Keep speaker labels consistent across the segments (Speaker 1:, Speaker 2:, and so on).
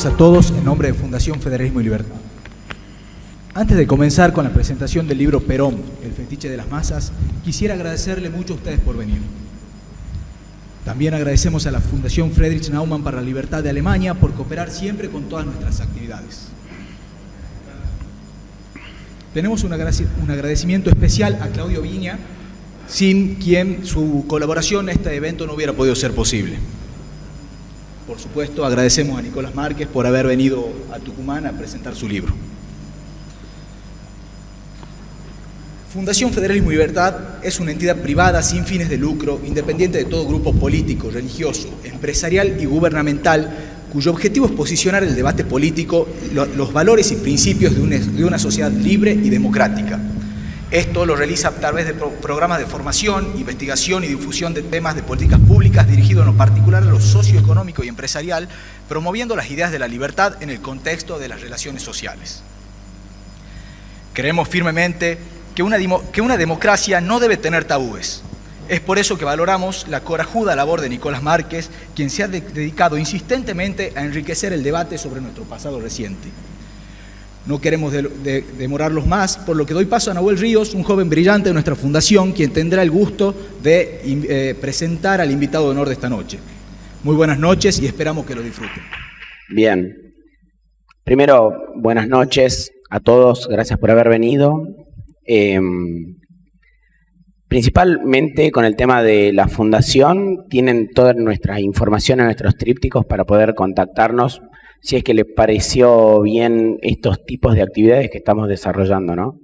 Speaker 1: A todos en nombre de Fundación Federalismo y Libertad. Antes de comenzar con la presentación del libro Perón, el fetiche de las masas, quisiera agradecerle mucho a ustedes por venir. También agradecemos a la Fundación Friedrich Naumann para la Libertad de Alemania por cooperar siempre con todas nuestras actividades. Tenemos un agradecimiento especial a Claudio Viña, sin quien su colaboración en este evento no hubiera podido ser posible. Por supuesto, agradecemos a Nicolás Márquez por haber venido a Tucumán a presentar su libro. Fundación Federalismo y Libertad es una entidad privada sin fines de lucro, independiente de todo grupo político, religioso, empresarial y gubernamental, cuyo objetivo es posicionar el debate político, los valores y principios de una sociedad libre y democrática. Esto lo realiza a través de programas de formación, investigación y difusión de temas de políticas públicas dirigidos en lo particular a lo socioeconómico y empresarial, promoviendo las ideas de la libertad en el contexto de las relaciones sociales. Creemos firmemente que una democracia no debe tener tabúes. Es por eso que valoramos la corajuda labor de Nicolás Márquez, quien se ha dedicado insistentemente a enriquecer el debate sobre nuestro pasado reciente. No queremos demorarlos más, por lo que doy paso a Nahuel Ríos, un joven brillante de nuestra fundación, quien tendrá el gusto de presentar al invitado de honor de esta noche. Muy buenas noches y esperamos que lo disfruten.
Speaker 2: Bien. Primero, buenas noches a todos, gracias por haber venido. Principalmente con el tema de la fundación, tienen toda nuestra información en nuestros trípticos para poder contactarnos si es que les pareció bien estos tipos de actividades que estamos desarrollando, ¿no?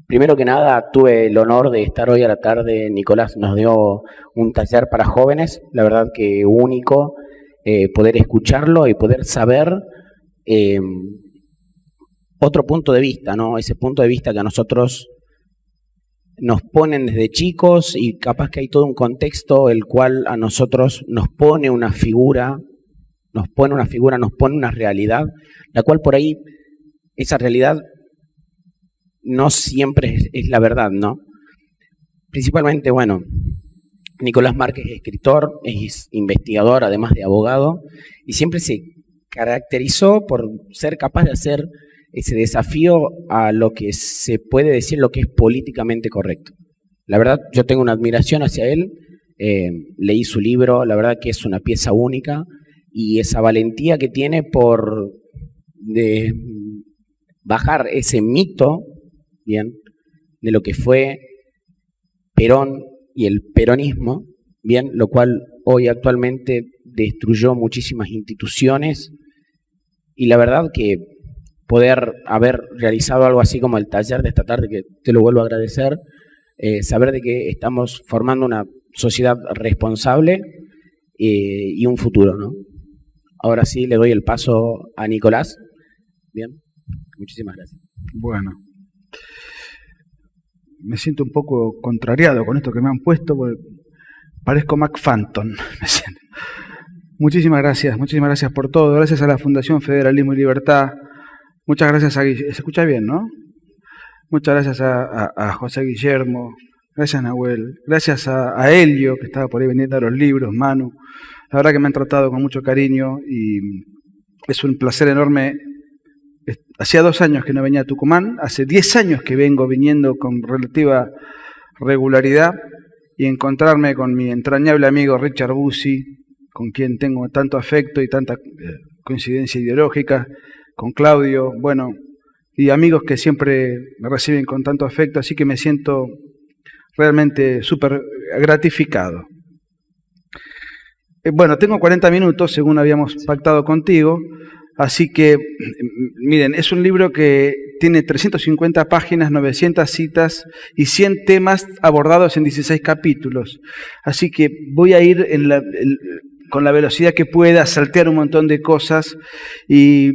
Speaker 2: Primero que nada, tuve el honor de estar hoy a la tarde. Nicolás nos dio un taller para jóvenes, la verdad que único, poder escucharlo y poder saber otro punto de vista, ¿no? Ese punto de vista que a nosotros nos ponen desde chicos y capaz que hay todo un contexto el cual a nosotros nos pone una figura, nos pone una realidad, la cual por ahí, esa realidad no siempre es la verdad, ¿no? Principalmente, bueno, Nicolás Márquez es escritor, es investigador, además de abogado, y siempre se caracterizó por ser capaz de hacer ese desafío a lo que se puede decir lo que es políticamente correcto. La verdad, yo tengo una admiración hacia él, leí su libro, la verdad que es una pieza única, y esa valentía que tiene por bajar ese mito, bien, de lo que fue Perón y el peronismo, bien, lo cual hoy actualmente destruyó muchísimas instituciones, y la verdad que poder haber realizado algo así como el taller de esta tarde, que te lo vuelvo a agradecer, saber de que estamos formando una sociedad responsable y un futuro, ¿no? Ahora sí le doy el paso a Nicolás. Bien, muchísimas gracias.
Speaker 3: Bueno, me siento un poco contrariado con esto que me han puesto, porque parezco McPhanton. Muchísimas gracias por todo. Gracias a la Fundación Federalismo y Libertad. Muchas gracias a Guillermo. ¿Se escucha bien, no? Muchas gracias a José Guillermo. Gracias, Nahuel. Gracias a Helio, que estaba por ahí vendiendo los libros, Manu. La verdad que me han tratado con mucho cariño y es un placer enorme. Hacía 2 años que no venía a Tucumán, hace 10 años que vengo viniendo con relativa regularidad, y encontrarme con mi entrañable amigo Richard Bussi, con quien tengo tanto afecto y tanta coincidencia ideológica, con Claudio, bueno, y amigos que siempre me reciben con tanto afecto, así que me siento realmente súper gratificado. Bueno, tengo 40 minutos, según habíamos pactado contigo, así que, miren, es un libro que tiene 350 páginas, 900 citas y 100 temas abordados en 16 capítulos. Así que voy a ir con la velocidad que pueda, saltear un montón de cosas. Y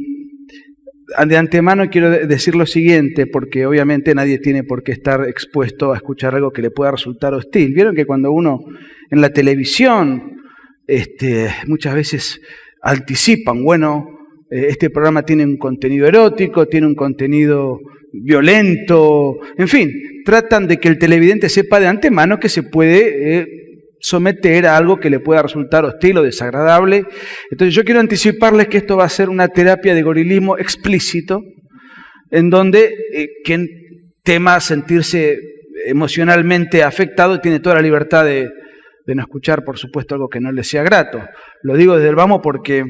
Speaker 3: de antemano quiero decir lo siguiente, porque obviamente nadie tiene por qué estar expuesto a escuchar algo que le pueda resultar hostil. Vieron que cuando uno en la televisión muchas veces anticipan, bueno, este programa tiene un contenido erótico, tiene un contenido violento, en fin, tratan de que el televidente sepa de antemano que se puede someter a algo que le pueda resultar hostil o desagradable. Entonces yo quiero anticiparles que esto va a ser una terapia de gorilismo explícito, en donde quien tema sentirse emocionalmente afectado tiene toda la libertad de no escuchar, por supuesto, algo que no le sea grato. Lo digo desde el vamos porque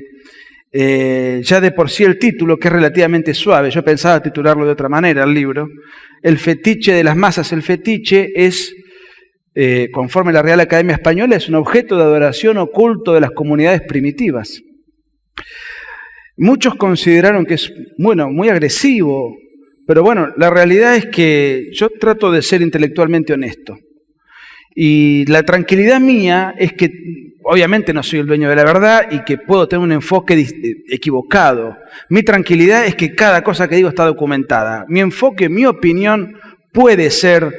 Speaker 3: ya de por sí el título, que es relativamente suave, yo pensaba titularlo de otra manera el libro, El fetiche de las masas. El fetiche es, conforme la Real Academia Española, es un objeto de adoración oculto de las comunidades primitivas. Muchos consideraron que es, bueno, muy agresivo, pero bueno, la realidad es que yo trato de ser intelectualmente honesto. Y la tranquilidad mía es que obviamente no soy el dueño de la verdad y que puedo tener un enfoque equivocado. Mi tranquilidad es que cada cosa que digo está documentada. Mi enfoque, mi opinión puede ser,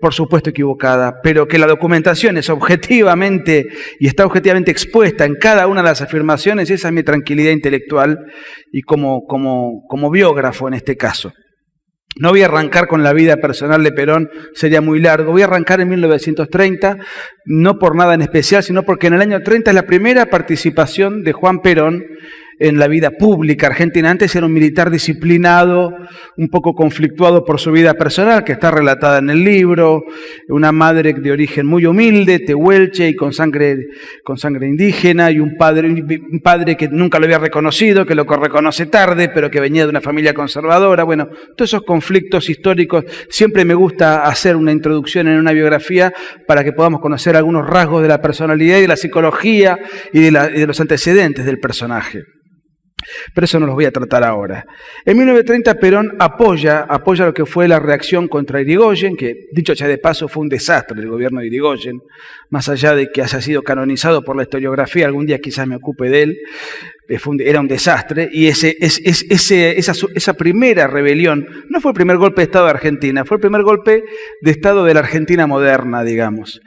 Speaker 3: por supuesto, equivocada, pero que la documentación es objetivamente y está objetivamente expuesta en cada una de las afirmaciones, esa es mi tranquilidad intelectual y como biógrafo en este caso. No voy a arrancar con la vida personal de Perón, sería muy largo. Voy a arrancar en 1930, no por nada en especial, sino porque en el año 30 es la primera participación de Juan Perón en la vida pública argentina. Antes era un militar disciplinado, un poco conflictuado por su vida personal, que está relatada en el libro, una madre de origen muy humilde, tehuelche y con sangre indígena, y un padre que nunca lo había reconocido, que lo reconoce tarde, pero que venía de una familia conservadora. Bueno, todos esos conflictos históricos, siempre me gusta hacer una introducción en una biografía para que podamos conocer algunos rasgos de la personalidad y de la psicología y de los antecedentes del personaje. Pero eso no los voy a tratar ahora. En 1930 Perón apoya lo que fue la reacción contra Irigoyen, que dicho sea de paso fue un desastre el gobierno de Irigoyen, más allá de que haya sido canonizado por la historiografía, algún día quizás me ocupe de él, era un desastre, y esa primera rebelión no fue el primer golpe de Estado de Argentina, fue el primer golpe de Estado de la Argentina moderna, digamos.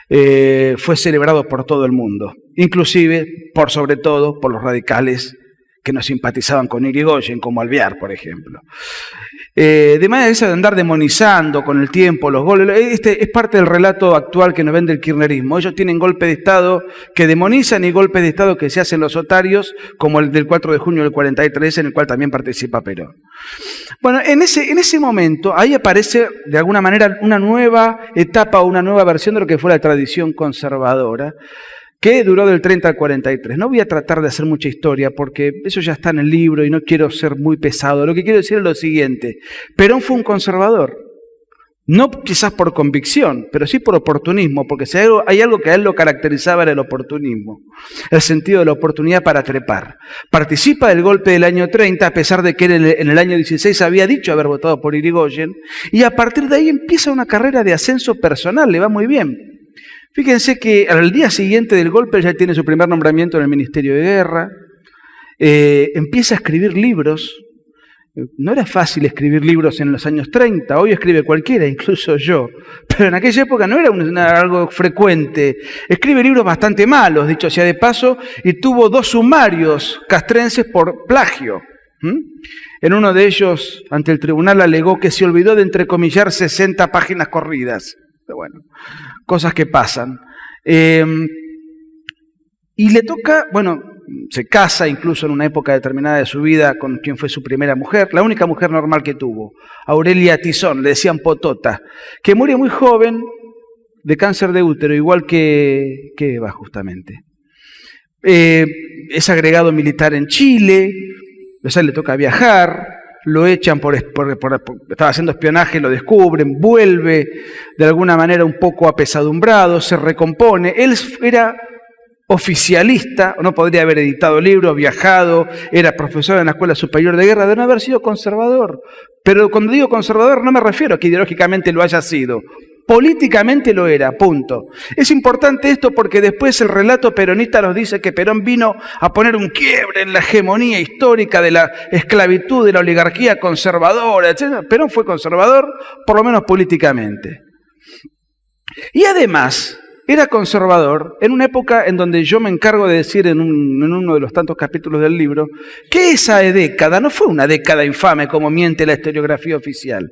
Speaker 3: Fue celebrado por todo el mundo, inclusive, por sobre todo, por los radicales que no simpatizaban con Irigoyen, como Alvear, por ejemplo. De manera esa de andar demonizando con el tiempo los goles, es parte del relato actual que nos vende el kirchnerismo. Ellos tienen golpes de Estado que demonizan y golpes de Estado que se hacen los otarios, como el del 4 de junio del 43, en el cual también participa Perón. Bueno, en ese momento, ahí aparece de alguna manera una nueva etapa o una nueva versión de lo que fue la tradición conservadora, que duró del 30 al 43. No voy a tratar de hacer mucha historia porque eso ya está en el libro y no quiero ser muy pesado. Lo que quiero decir es lo siguiente. Perón fue un conservador. No quizás por convicción, pero sí por oportunismo, porque si hay algo que a él lo caracterizaba era el oportunismo, el sentido de la oportunidad para trepar. Participa del golpe del año 30, a pesar de que él en el año 16 había dicho haber votado por Irigoyen, y a partir de ahí empieza una carrera de ascenso personal, le va muy bien. Fíjense que al día siguiente del golpe ya tiene su primer nombramiento en el Ministerio de Guerra, empieza a escribir libros. No era fácil escribir libros en los años 30, hoy escribe cualquiera, incluso yo, pero en aquella época no era algo frecuente. Escribe libros bastante malos, dicho sea de paso, y tuvo 2 sumarios castrenses por plagio. En uno de ellos, ante el tribunal, alegó que se olvidó de entrecomillar 60 páginas corridas. Pero bueno, cosas que pasan. Y le toca, bueno, se casa incluso en una época determinada de su vida con quien fue su primera mujer, la única mujer normal que tuvo, Aurelia Tizón, le decían Potota, que muere muy joven de cáncer de útero, igual que Eva justamente. Es agregado militar en Chile, o sea, le toca viajar, lo echan estaba haciendo espionaje, lo descubren, vuelve de alguna manera un poco apesadumbrado, se recompone. Él era oficialista, no podría haber editado libros, viajado, era profesor en la Escuela Superior de Guerra, de no haber sido conservador. Pero cuando digo conservador no me refiero a que ideológicamente lo haya sido. Políticamente lo era, punto. Es importante esto porque después el relato peronista nos dice que Perón vino a poner un quiebre en la hegemonía histórica de la esclavitud, de la oligarquía conservadora, etc. Perón fue conservador, por lo menos políticamente. Y además, era conservador en una época en donde yo me encargo de decir en uno de los tantos capítulos del libro, que esa década no fue una década infame como miente la historiografía oficial.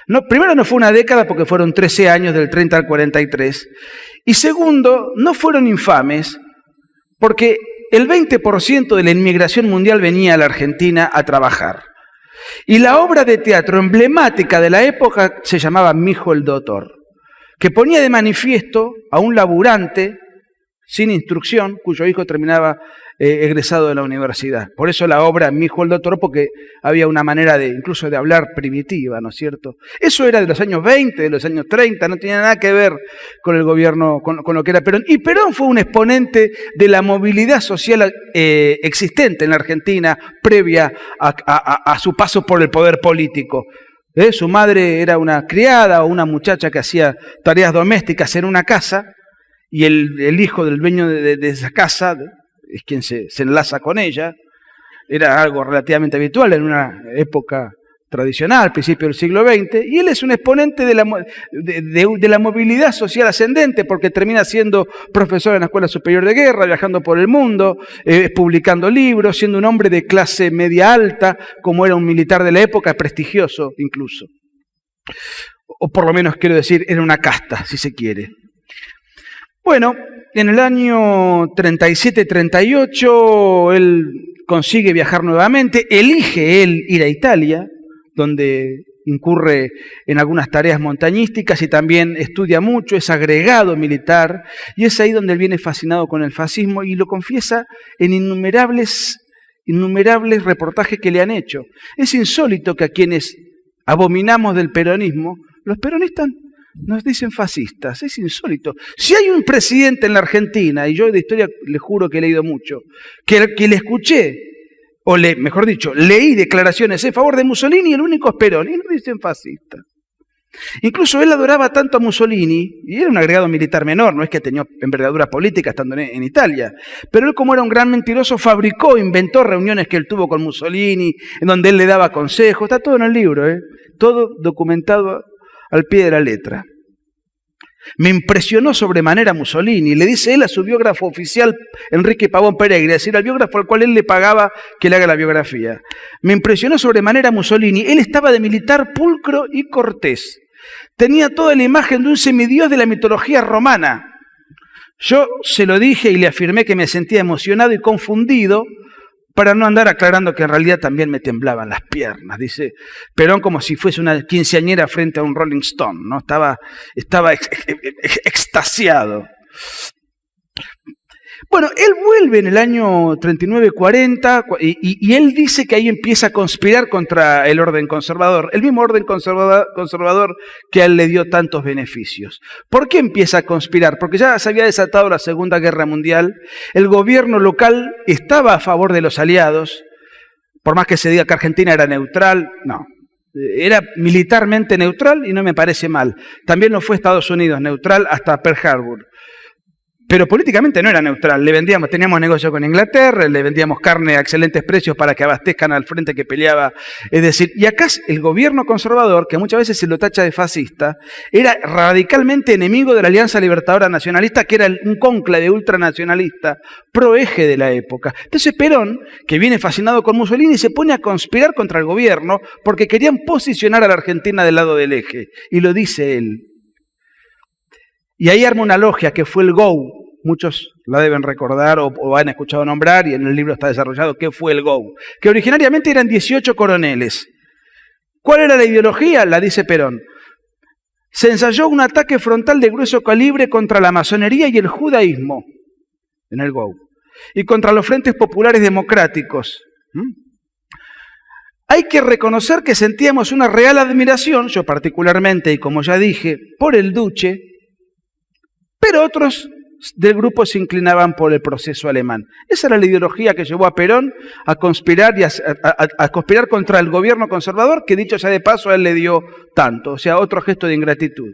Speaker 3: No, primero, no fue una década porque fueron 13 años del 30 al 43. Y segundo, no fueron infames porque el 20% de la inmigración mundial venía a la Argentina a trabajar. Y la obra de teatro emblemática de la época se llamaba Mi hijo el doctor, que ponía de manifiesto a un laburante sin instrucción, cuyo hijo terminaba egresado de la universidad. Por eso la obra Mi hijo el doctor, porque había una manera incluso de hablar primitiva, ¿no es cierto? Eso era de los años 20, de los años 30, no tenía nada que ver con el gobierno, con lo que era Perón. Y Perón fue un exponente de la movilidad social existente en la Argentina previa a su paso por el poder político. Su madre era una criada o una muchacha que hacía tareas domésticas en una casa, y el hijo del dueño de esa casa es quien se enlaza con ella. Era algo relativamente habitual en una época tradicional, al principio del siglo XX, y él es un exponente de la movilidad social ascendente, porque termina siendo profesor en la Escuela Superior de Guerra, viajando por el mundo, publicando libros, siendo un hombre de clase media alta, como era un militar de la época, prestigioso incluso. O por lo menos, quiero decir, era una casta, si se quiere. Bueno, en el año 37-38 él consigue viajar nuevamente, elige él ir a Italia, donde incurre en algunas tareas montañísticas y también estudia mucho, es agregado militar, y es ahí donde él viene fascinado con el fascismo y lo confiesa en innumerables reportajes que le han hecho. Es insólito que a quienes abominamos del peronismo, los peronistas nos dicen fascistas, es insólito. Si hay un presidente en la Argentina, y yo de historia le juro que he leído mucho, que le escuché, mejor dicho, leí declaraciones en favor de Mussolini, el único es Perón, y no dicen fascista. Incluso él adoraba tanto a Mussolini, y era un agregado militar menor, no es que tenía envergadura política estando en Italia, pero él, como era un gran mentiroso, inventó reuniones que él tuvo con Mussolini, en donde él le daba consejos, está todo en el libro, todo documentado al pie de la letra. Me impresionó sobremanera Mussolini, le dice él a su biógrafo oficial, Enrique Pavón Pereira, es decir, al biógrafo al cual él le pagaba que le haga la biografía. Me impresionó sobremanera Mussolini, él estaba de militar pulcro y cortés. Tenía toda la imagen de un semidios de la mitología romana. Yo se lo dije y le afirmé que me sentía emocionado y confundido, para no andar aclarando que en realidad también me temblaban las piernas, dice Perón, como si fuese una quinceañera frente a un Rolling Stone, ¿no? Estaba extasiado. Bueno, él vuelve en el año 39-40 y él dice que ahí empieza a conspirar contra el orden conservador, el mismo orden conservador que a él le dio tantos beneficios. ¿Por qué empieza a conspirar? Porque ya se había desatado la Segunda Guerra Mundial, el gobierno local estaba a favor de los aliados, por más que se diga que Argentina era neutral, no. Era militarmente neutral y no me parece mal. También lo fue Estados Unidos, neutral hasta Pearl Harbor. Pero políticamente no era neutral, teníamos negocio con Inglaterra, le vendíamos carne a excelentes precios para que abastezcan al frente que peleaba. Es decir, y acá el gobierno conservador, que muchas veces se lo tacha de fascista, era radicalmente enemigo de la Alianza Libertadora Nacionalista, que era un cónclave ultranacionalista, proeje de la época. Entonces Perón, que viene fascinado con Mussolini, se pone a conspirar contra el gobierno porque querían posicionar a la Argentina del lado del eje, y lo dice él. Y ahí arma una logia que fue el GO. Muchos la deben recordar o han escuchado nombrar, y en el libro está desarrollado qué fue el GO. Que originariamente eran 18 coroneles. ¿Cuál era la ideología? La dice Perón. Se ensayó un ataque frontal de grueso calibre contra la masonería y el judaísmo, en el GO, y contra los frentes populares democráticos. Hay que reconocer que sentíamos una real admiración, yo particularmente, y como ya dije, por el Duce, pero otros del grupo se inclinaban por el proceso alemán. Esa era la ideología que llevó a Perón a conspirar a conspirar contra el gobierno conservador, que dicho sea de paso a él le dio tanto, o sea, otro gesto de ingratitud.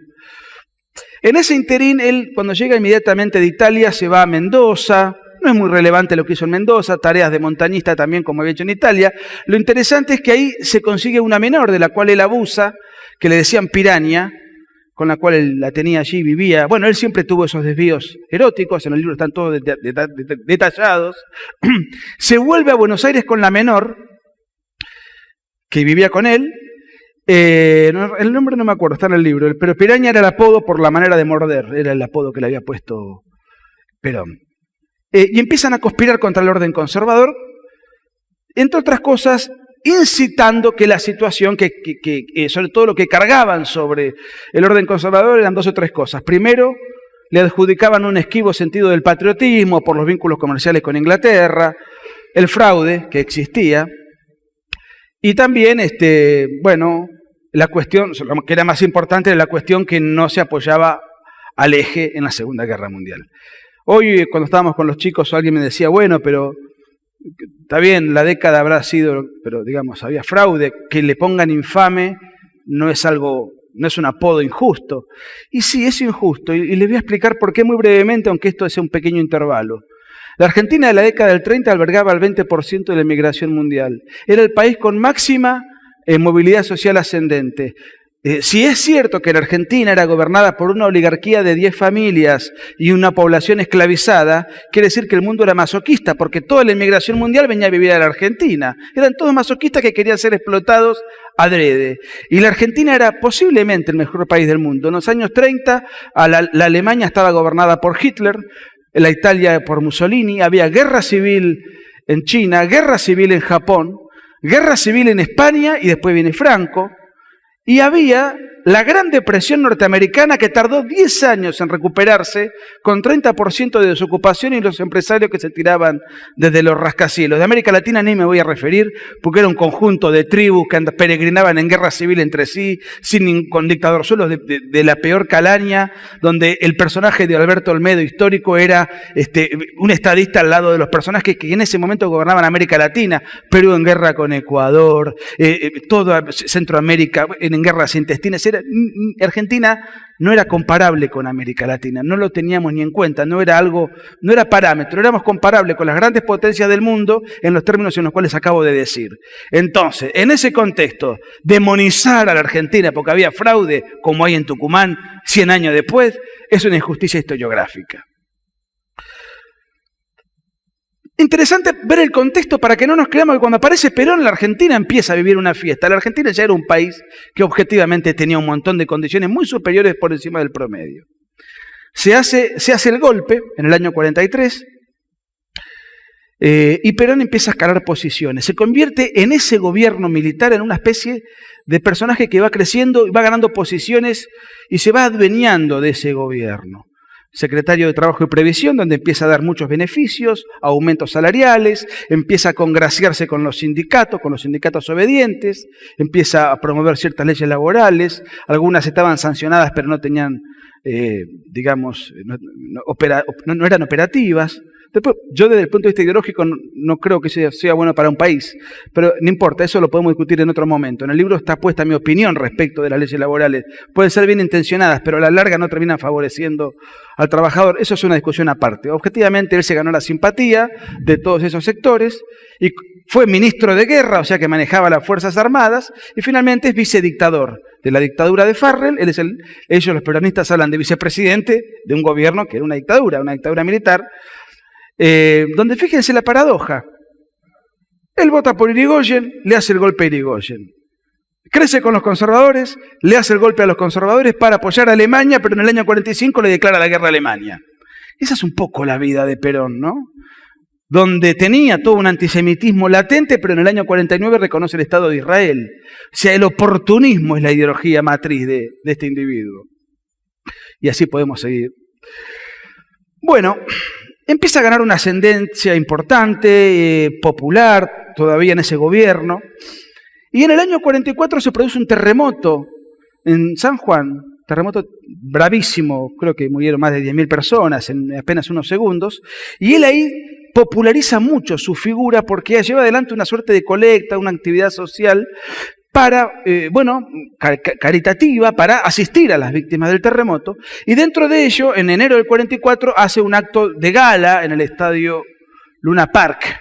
Speaker 3: En ese interín, él cuando llega inmediatamente de Italia se va a Mendoza. No es muy relevante lo que hizo en Mendoza, tareas de montañista también como había hecho en Italia. Lo interesante es que ahí se consigue una menor de la cual él abusa, que le decían Piraña, con la cual él la tenía allí, vivía. Bueno, él siempre tuvo esos desvíos eróticos, en el libro están todos detallados. Se vuelve a Buenos Aires con la menor, que vivía con él. El nombre no me acuerdo, está en el libro, pero Piraña era el apodo por la manera de morder, era el apodo que le había puesto Perón. Y empiezan a conspirar contra el orden conservador, entre otras cosas, incitando que la situación, sobre todo lo que cargaban sobre el orden conservador eran dos o tres cosas. Primero, le adjudicaban un esquivo sentido del patriotismo por los vínculos comerciales con Inglaterra, el fraude que existía, y también, la cuestión, lo que era más importante, era la cuestión que no se apoyaba al eje en la Segunda Guerra Mundial. Hoy, cuando estábamos con los chicos, alguien me decía, bueno, pero está bien, la década habrá sido, pero digamos, había fraude, que le pongan infame no es un apodo injusto. Y sí, es injusto, y les voy a explicar por qué muy brevemente, aunque esto sea un pequeño intervalo. La Argentina de la década del 30 albergaba el 20% de la inmigración mundial. Era el país con máxima movilidad social ascendente. Si es cierto que la Argentina era gobernada por una oligarquía de 10 familias y una población esclavizada, quiere decir que el mundo era masoquista, porque toda la inmigración mundial venía a vivir a la Argentina. Eran todos masoquistas que querían ser explotados adrede. Y la Argentina era posiblemente el mejor país del mundo. En los años 30, la Alemania estaba gobernada por Hitler, la Italia por Mussolini, había guerra civil en China, guerra civil en Japón, guerra civil en España y después viene Franco. Y había la Gran Depresión norteamericana que tardó 10 años en recuperarse con 30% de desocupación y los empresarios que se tiraban desde los rascacielos. De América Latina ni me voy a referir porque era un conjunto de tribus que peregrinaban en guerra civil entre sí, con dictadorzuelos de la peor calaña, donde el personaje de Alberto Olmedo histórico era un estadista al lado de los personajes que en ese momento gobernaban América Latina, Perú en guerra con Ecuador, toda Centroamérica en guerras intestinas. Argentina no era comparable con América Latina, no lo teníamos ni en cuenta, no era parámetro, éramos comparables con las grandes potencias del mundo en los términos en los cuales acabo de decir. Entonces, en ese contexto, demonizar a la Argentina porque había fraude, como hay en Tucumán 100 años después, es una injusticia historiográfica. Interesante ver el contexto para que no nos creamos que cuando aparece Perón, la Argentina empieza a vivir una fiesta. La Argentina ya era un país que objetivamente tenía un montón de condiciones muy superiores por encima del promedio. Se hace el golpe en el año 43 y Perón empieza a escalar posiciones. Se convierte en ese gobierno militar en una especie de personaje que va creciendo y va ganando posiciones y se va adueñando de ese gobierno. Secretario de Trabajo y Previsión, donde empieza a dar muchos beneficios, aumentos salariales, empieza a congraciarse con los sindicatos obedientes, empieza a promover ciertas leyes laborales, algunas estaban sancionadas pero no tenían, no eran operativas. Después, yo desde el punto de vista ideológico no creo que sea bueno para un país, pero no importa, eso lo podemos discutir en otro momento. En el libro está puesta mi opinión respecto de las leyes laborales. Pueden ser bien intencionadas, pero a la larga no terminan favoreciendo al trabajador. Eso es una discusión aparte. Objetivamente, él se ganó la simpatía de todos esos sectores y fue ministro de guerra, o sea que manejaba las Fuerzas Armadas, y finalmente es vicedictador de la dictadura de Farrell. Ellos, los peronistas, hablan de vicepresidente de un gobierno que era una dictadura militar. Donde fíjense la paradoja, él vota por Irigoyen, le hace el golpe a Irigoyen, crece con los conservadores, le hace el golpe a los conservadores para apoyar a Alemania, pero en el año 45 le declara la guerra a Alemania. Esa es un poco la vida de Perón, ¿no? Donde tenía todo un antisemitismo latente, pero en el año 49 reconoce el Estado de Israel. O sea, el oportunismo es la ideología matriz de este individuo. Y así podemos seguir. Bueno, empieza a ganar una ascendencia importante, popular, todavía en ese gobierno. Y en el año 44 se produce un terremoto en San Juan, terremoto bravísimo, creo que murieron más de 10.000 personas en apenas unos segundos. Y él ahí populariza mucho su figura porque lleva adelante una suerte de colecta, una actividad social para, caritativa, para asistir a las víctimas del terremoto. Y dentro de ello, en enero del 44, hace un acto de gala en el estadio Luna Park,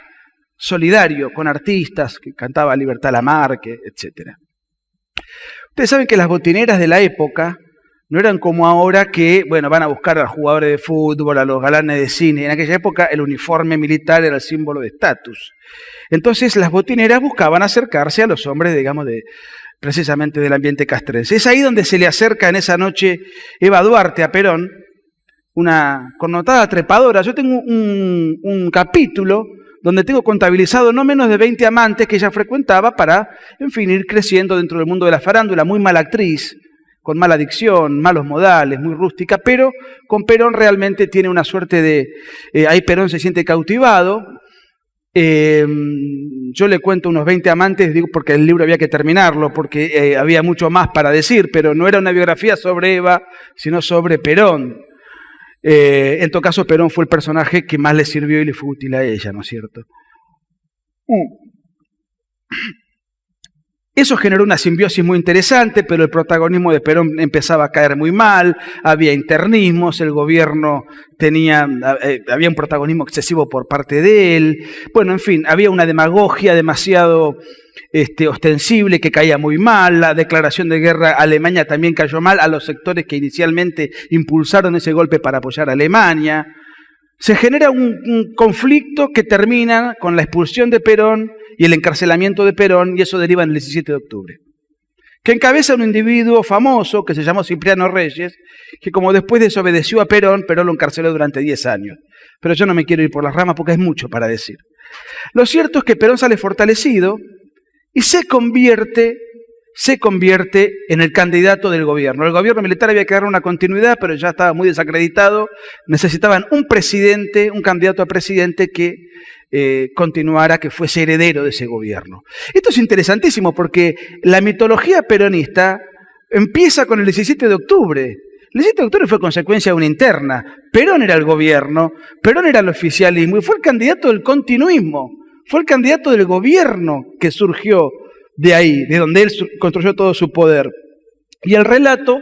Speaker 3: solidario, con artistas que cantaba Libertad Lamarque, etc. Ustedes saben que las botineras de la época no eran como ahora que, van a buscar a los jugadores de fútbol, a los galanes de cine. En aquella época el uniforme militar era el símbolo de estatus. Entonces las botineras buscaban acercarse a los hombres, precisamente del ambiente castrense. Es ahí donde se le acerca en esa noche Eva Duarte a Perón, una connotada trepadora. Yo tengo un capítulo donde tengo contabilizado no menos de 20 amantes que ella frecuentaba para, ir creciendo dentro del mundo de la farándula. Muy mala actriz, con mala dicción, malos modales, muy rústica, pero con Perón realmente tiene una suerte de... ahí Perón se siente cautivado. Yo le cuento unos 20 amantes, digo porque el libro había que terminarlo, porque había mucho más para decir, pero no era una biografía sobre Eva, sino sobre Perón. En todo caso, Perón fue el personaje que más le sirvió y le fue útil a ella, ¿no es cierto? Eso generó una simbiosis muy interesante, pero el protagonismo de Perón empezaba a caer muy mal, había internismos, el gobierno había un protagonismo excesivo por parte de él, había una demagogia demasiado ostensible que caía muy mal, la declaración de guerra a Alemania también cayó mal a los sectores que inicialmente impulsaron ese golpe para apoyar a Alemania. Se genera un conflicto que termina con la expulsión de Perón y el encarcelamiento de Perón, y eso deriva en el 17 de octubre, que encabeza un individuo famoso que se llamó Cipriano Reyes, que como después desobedeció a Perón, Perón lo encarceló durante 10 años. Pero yo no me quiero ir por las ramas porque es mucho para decir. Lo cierto es que Perón sale fortalecido y se convierte en el candidato del gobierno. El gobierno militar había que dar una continuidad, pero ya estaba muy desacreditado. Necesitaban un presidente, un candidato a presidente que continuara, que fuese heredero de ese gobierno. Esto es interesantísimo porque la mitología peronista empieza con el 17 de octubre. El 17 de octubre fue consecuencia de una interna. Perón era el gobierno, Perón era el oficialismo y fue el candidato del continuismo. Fue el candidato del gobierno que surgió de ahí, de donde él construyó todo su poder. Y el relato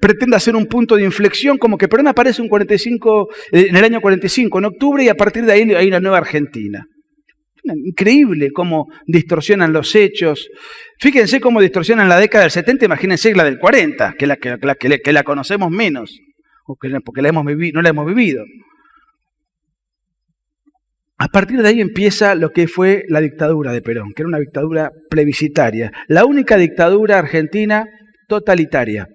Speaker 3: pretende hacer un punto de inflexión, como que Perón aparece en el año 45, en octubre, y a partir de ahí hay una nueva Argentina. Increíble cómo distorsionan los hechos. Fíjense cómo distorsionan la década del 70, imagínense la del 40, que la conocemos menos, porque no la hemos vivido. A partir de ahí empieza lo que fue la dictadura de Perón, que era una dictadura plebiscitaria, la única dictadura argentina totalitaria.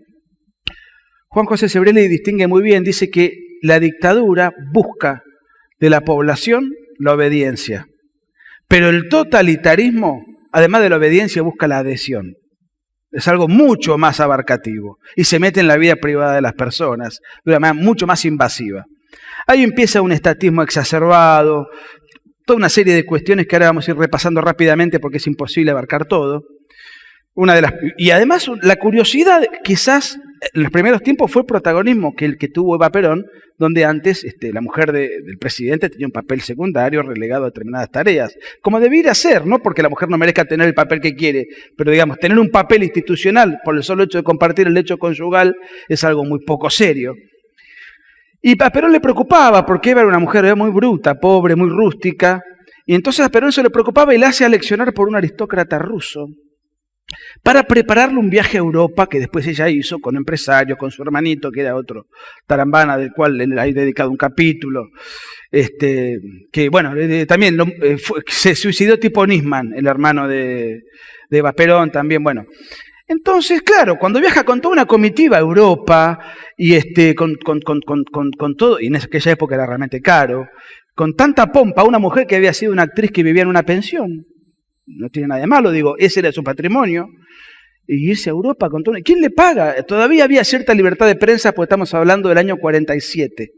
Speaker 3: Juan José Sebrelli distingue muy bien, dice que la dictadura busca de la población la obediencia, pero el totalitarismo, además de la obediencia, busca la adhesión. Es algo mucho más abarcativo y se mete en la vida privada de las personas de una manera mucho más invasiva. Ahí empieza un estatismo exacerbado, toda una serie de cuestiones que ahora vamos a ir repasando rápidamente porque es imposible abarcar todo. Y además la curiosidad, quizás en los primeros tiempos, fue el protagonismo que tuvo Eva Perón, donde antes la mujer del presidente tenía un papel secundario relegado a determinadas tareas, como debiera ser, no porque la mujer no merezca tener el papel que quiere, pero digamos, tener un papel institucional por el solo hecho de compartir el hecho conyugal es algo muy poco serio. Y a Perón le preocupaba, porque Eva era una mujer muy bruta, pobre, muy rústica, y entonces a Perón se le preocupaba y le hace aleccionar por un aristócrata ruso para prepararle un viaje a Europa que después ella hizo con empresarios, con su hermanito, que era otro tarambana, del cual le hay dedicado un capítulo, que bueno, también se suicidó tipo Nisman, el hermano de Eva Perón también, bueno. Entonces, claro, cuando viaja con toda una comitiva a Europa y con todo, y en aquella época era realmente caro, con tanta pompa, una mujer que había sido una actriz que vivía en una pensión, no tiene nada de malo, digo, ese era su patrimonio, y irse a Europa con todo. ¿Quién le paga? Todavía había cierta libertad de prensa, porque estamos hablando del año 47.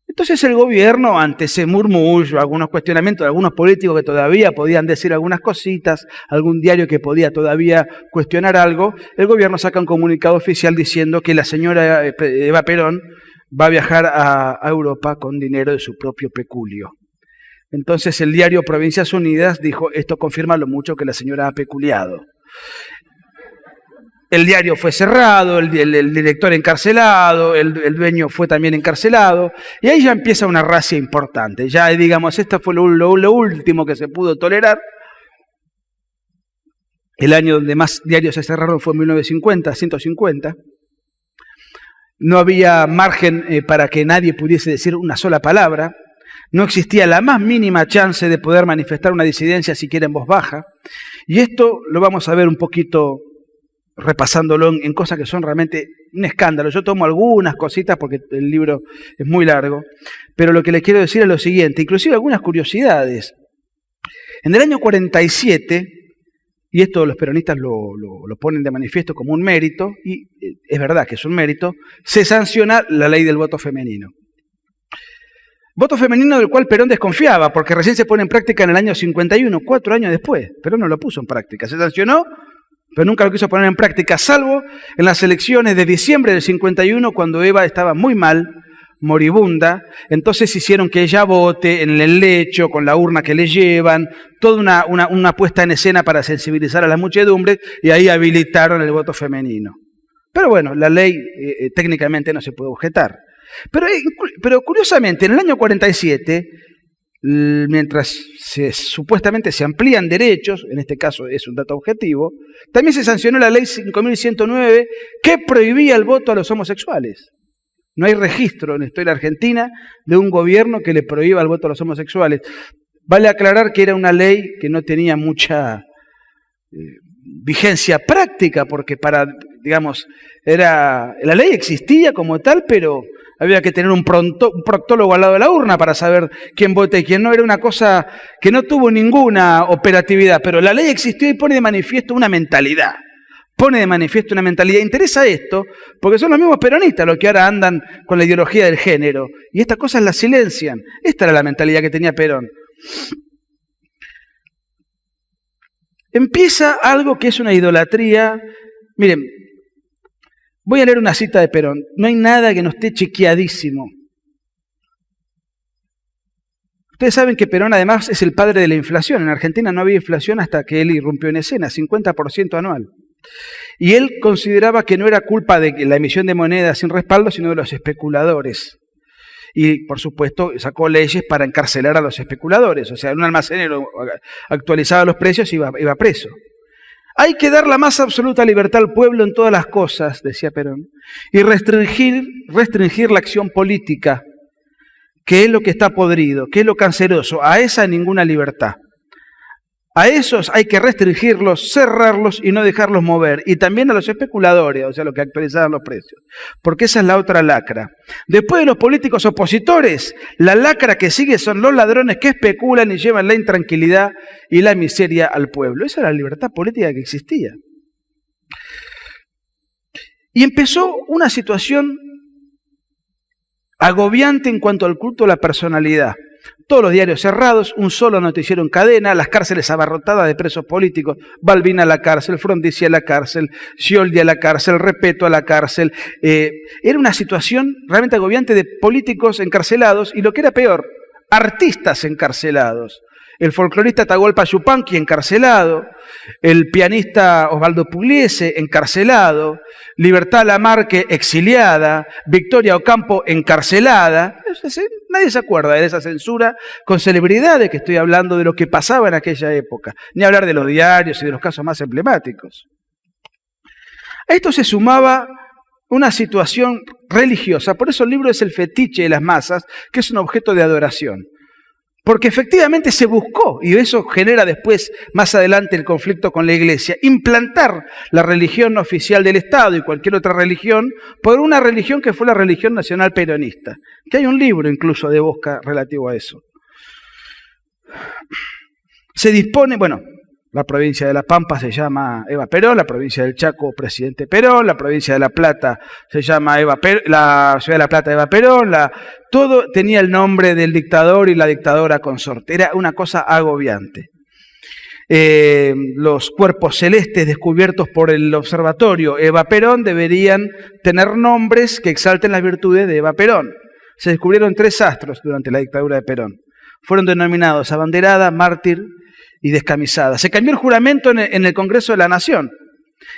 Speaker 3: Entonces el gobierno, ante ese murmullo, algunos cuestionamientos de algunos políticos que todavía podían decir algunas cositas, algún diario que podía todavía cuestionar algo, el gobierno saca un comunicado oficial diciendo que la señora Eva Perón va a viajar a Europa con dinero de su propio peculio. Entonces el diario Provincias Unidas dijo, esto confirma lo mucho que la señora ha peculiado. El diario fue cerrado, el director encarcelado, el dueño fue también encarcelado, y ahí ya empieza una racia importante. Ya, digamos, esto fue lo último que se pudo tolerar. El año donde más diarios se cerraron fue en 1950, 150. No había margen para que nadie pudiese decir una sola palabra. No existía la más mínima chance de poder manifestar una disidencia siquiera en voz baja. Y esto lo vamos a ver un poquito repasándolo en cosas que son realmente un escándalo. Yo tomo algunas cositas porque el libro es muy largo, pero lo que les quiero decir es lo siguiente, inclusive algunas curiosidades. En el año 47, y esto los peronistas lo ponen de manifiesto como un mérito, y es verdad que es un mérito, se sanciona la ley del voto femenino. Voto femenino del cual Perón desconfiaba, porque recién se pone en práctica en el año 51, 4 años después. Perón no lo puso en práctica, se sancionó, pero nunca lo quiso poner en práctica, salvo en las elecciones de diciembre del 51, cuando Eva estaba muy mal, moribunda. Entonces hicieron que ella vote en el lecho, con la urna que le llevan, toda una puesta en escena para sensibilizar a las muchedumbres, y ahí habilitaron el voto femenino. Pero bueno, la ley técnicamente no se puede objetar. Pero curiosamente, en el año 47, mientras supuestamente se amplían derechos, en este caso es un dato objetivo, también se sancionó la ley 5109 que prohibía el voto a los homosexuales. No hay registro en la historia argentina de un gobierno que le prohíba el voto a los homosexuales. Vale aclarar que era una ley que no tenía mucha vigencia práctica, porque la ley existía como tal, pero había que tener un proctólogo al lado de la urna para saber quién vota y quién no. Era una cosa que no tuvo ninguna operatividad, pero la ley existió y pone de manifiesto una mentalidad. Interesa esto porque son los mismos peronistas los que ahora andan con la ideología del género y estas cosas las silencian. Esta era la mentalidad que tenía Perón. Empieza algo que es una idolatría. Miren, voy a leer una cita de Perón. No hay nada que no esté chequeadísimo. Ustedes saben que Perón además es el padre de la inflación. En Argentina no había inflación hasta que él irrumpió en escena, 50% anual. Y él consideraba que no era culpa de la emisión de moneda sin respaldo, sino de los especuladores. Y, por supuesto, sacó leyes para encarcelar a los especuladores. O sea, un almacenero actualizaba los precios y iba preso. Hay que dar la más absoluta libertad al pueblo en todas las cosas, decía Perón, y restringir la acción política, que es lo que está podrido, que es lo canceroso. A esa ninguna libertad. A esos hay que restringirlos, cerrarlos y no dejarlos mover. Y también a los especuladores, o sea, los que actualizaban los precios. Porque esa es la otra lacra. Después de los políticos opositores, la lacra que sigue son los ladrones que especulan y llevan la intranquilidad y la miseria al pueblo. Esa era la libertad política que existía. Y empezó una situación agobiante en cuanto al culto a la personalidad. Todos los diarios cerrados, un solo noticiero en cadena, las cárceles abarrotadas de presos políticos, Balbín a la cárcel, Frondizi a la cárcel, Scioldi a la cárcel, Repetto a la cárcel. Era una situación realmente agobiante de políticos encarcelados y lo que era peor, artistas encarcelados. El folclorista Atahualpa Yupanqui encarcelado, el pianista Osvaldo Pugliese encarcelado, Libertad Lamarque exiliada, Victoria Ocampo encarcelada. Nadie se acuerda de esa censura con celebridades, que estoy hablando de lo que pasaba en aquella época, ni hablar de los diarios y de los casos más emblemáticos. A esto se sumaba una situación religiosa, por eso el libro es el fetiche de las masas, que es un objeto de adoración. Porque efectivamente se buscó, y eso genera después, más adelante, el conflicto con la Iglesia, implantar la religión oficial del Estado y cualquier otra religión por una religión que fue la religión nacional peronista. Que hay un libro incluso de Bosca relativo a eso. Se dispone, la provincia de La Pampa se llama Eva Perón, la provincia del Chaco, presidente Perón, la provincia de La Plata se llama la ciudad de La Plata, Eva Perón, todo tenía el nombre del dictador y la dictadora consorte. Era una cosa agobiante. Los cuerpos celestes descubiertos por el observatorio Eva Perón deberían tener nombres que exalten las virtudes de Eva Perón. Se descubrieron 3 astros durante la dictadura de Perón. Fueron denominados abanderada, mártir y descamisada. Se cambió el juramento en el Congreso de la Nación.